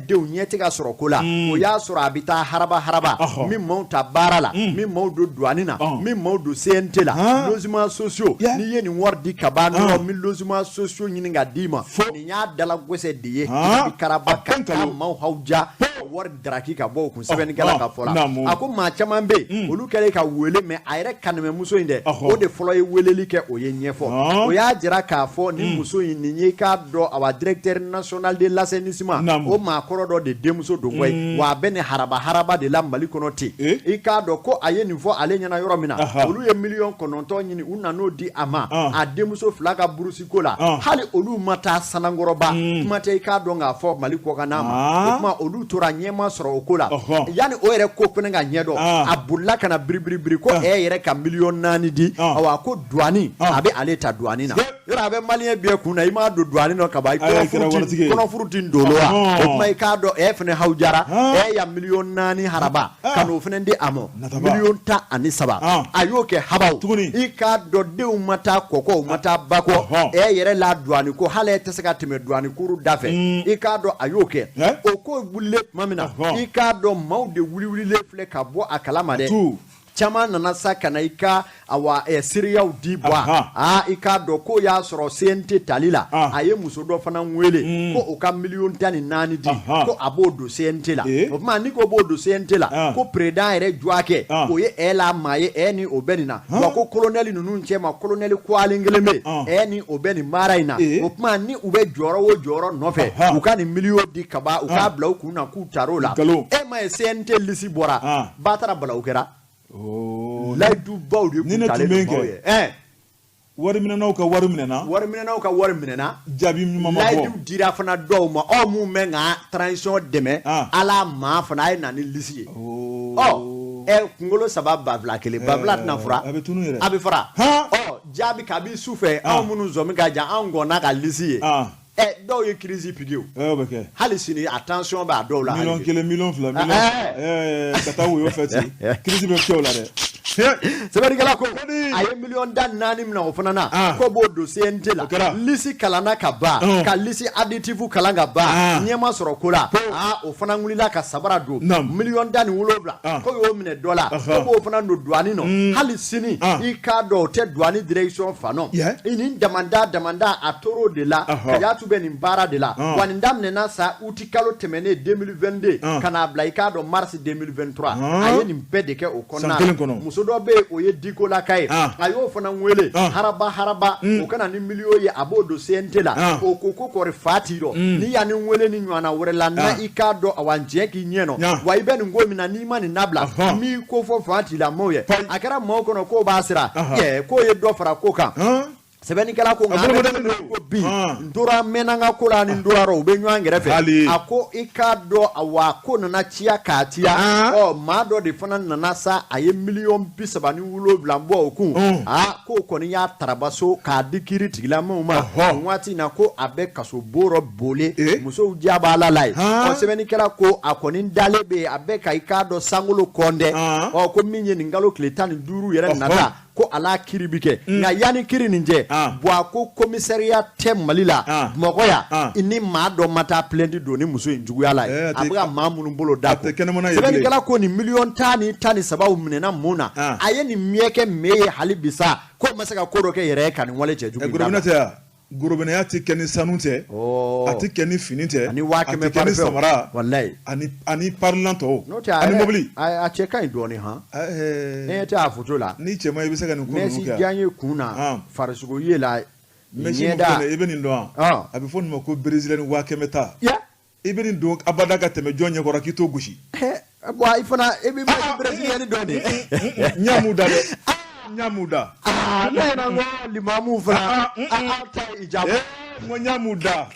denw ɲɛ tɛ ka sɔrɔ ko la o y'a sɔrɔ a bɛ taa haraba min maaw ta baara la min maaw don douane na min maaw don CNT la logements sociaux n'i ye nin wari di ka ban dɔrɔn min logements sociaux ɲini ka d'i ma nin y'a dalagosɛ de ye i karaba ka taa maaw hawuja wari daraki ka bɔ o kun sɛbɛnnikɛla ka fɔ la a ko maa caman bɛ yen olu kɛlen ka wele mɛ a yɛrɛ kanɛmɛmuso in dɛ o de fɔlɔ ye weleli kɛ o ye ɲɛfɔ o y'a jira k'a fɔ ni muso in nin ye k'a dɔn awa directeur national de l'assainissement o maakɔrɔ dɔ de denmuso don koyi wa a bɛ nin haraba de la Mali kɔnɔ ten i k'a dɔn ko a ye nin fɔ ale ɲɛna yɔrɔ min na olu ye miliyɔn 9 ɲini u nan'o di a ma a denmuso 2 ka burusi ko la hali olu ma taa sanangɔrɔba kuma tɛ i k'a dɔn k'a fɔ Mali kɔkanna ma o kuma olu tora ɲɛma sɔrɔ o ko la yanni o yɛrɛ ko fɛnɛ ka ɲɛdɔn a bolila ka na biribiri ko yɛrɛ ka miliyɔn 4 di awa ko douane a bɛ ale ta douane na yɔrɔ a bɛ maliyɛn bɛɛ kun na i m'a don douane na ka ban kɔnɔfuru ti ndolo wa o kuma i k'a dɔn fɛnɛ hawujara ya miliyɔn 4 haraba ka n'o fɛnɛ di a ma miliyɔn 13 a y'o kɛ habaw i k'a dɔn denw ma taa kɔkɔ u ma taa bakɔ yɛrɛ la douane ko hali tɛ se ka tɛmɛ douane kuru da fɛ i k'a dɔn a y'o kɛ o ko wulilen tuma min na i k'a dɔn maaw de wiliwililen filɛ ka bɔ a kalama dɛ chama nana sa kana ika awa Syria udibwa ika do ko ya soro sente talila aye muso do fana nwele ko o ka million tani nani di ko abodo sente la o ma ni ko bodo sente la ko preda ere juake ko ye ela maye eni obenina ko colonel nunu nchema colonel kwalingeleme eni obeni maraina o ma ni ube joro wo joro nofe o ka ni million di kaba o ka bla ku na ku tarola e ma sente lisi bora batara bala o kera la du bawde ni na tumenke wari minena ka wari minena jabi mi mama ko la du dira fana do ma o mu menga transition deme ala ma fana ay nani lisi kungolo sababa bla kele babla na fura abi fara jabi kabi sufe munu zomi ga ja angona ka lisi do ye crise pigio hali sini attention ba do la million fla kata wo yo fati crise be fio la de sebari kala ko aye million dan nani mna ofana na ko bo dossier ntela lisi kalana ka ba ka lisi additive kalanga ba nyema soro kola ofana ngulila ka sabara do million dan wolobla ko yo mine dollar ko bo ofana no douane no hali sini I ka do te douane direction fano ini demanda atoro de la ya tu ben mbara de la wanindam ne na sa utikalo temene 2022 kana blaika do mars 2023 aye ni mpede ke okona do be oye dikola kai ayo fana nwele haraba o kana ni milio ye abodo sentela o kokoko refatiro ni ya ni nwele ni nwana wurela na ikado awanje ki nyeno wa ibe ni ngomi na ni mani nabla mi ko fo fatila moye akara mo kono ko basira ye ko ye do fara koka sebeni kala ko ngana ko bi ndura menanga kula ni ndura ro be nywangere fe ako ikado awako na chia katia ma do de fana na sa aye million bisabani wulo blambo oku ko koni ya tarabaso ka dikiri tigila ma nwati na ko abe kaso boro bole muso ujaba lalai o sebeni kala ko akoni dalebe abe ka ikado sangulo konde ko minye ngalo kletani duru yere nata ko ala kiribike nga yani kiri ninje bwa ko commissariat tem malila mogoya ini ma do mata plendi do ni muso injugu yala abuga mamunu bolo dako sebeni kala ko ni million tani sababu minena muna aye ni mieke meye halibisa ko masaka koro ke yere kan wale jejugu gorobene ati keni sanute ati keni finite ani wake me keni samara wallahi ani parlanto ani mobili a cheka indoni ha ta fotola ni chema ibisa kan ko nuka Messi janye kuna farsugo yela Messi mo ibeni ndo abi fon mo ko brazilian wake meta ibeni ndo abada ka teme jonye ko rakito gushi bwa ifana ebi brazilian doni nyamuda nyamuda nena ngo limamu fana ata ijabu nyamuda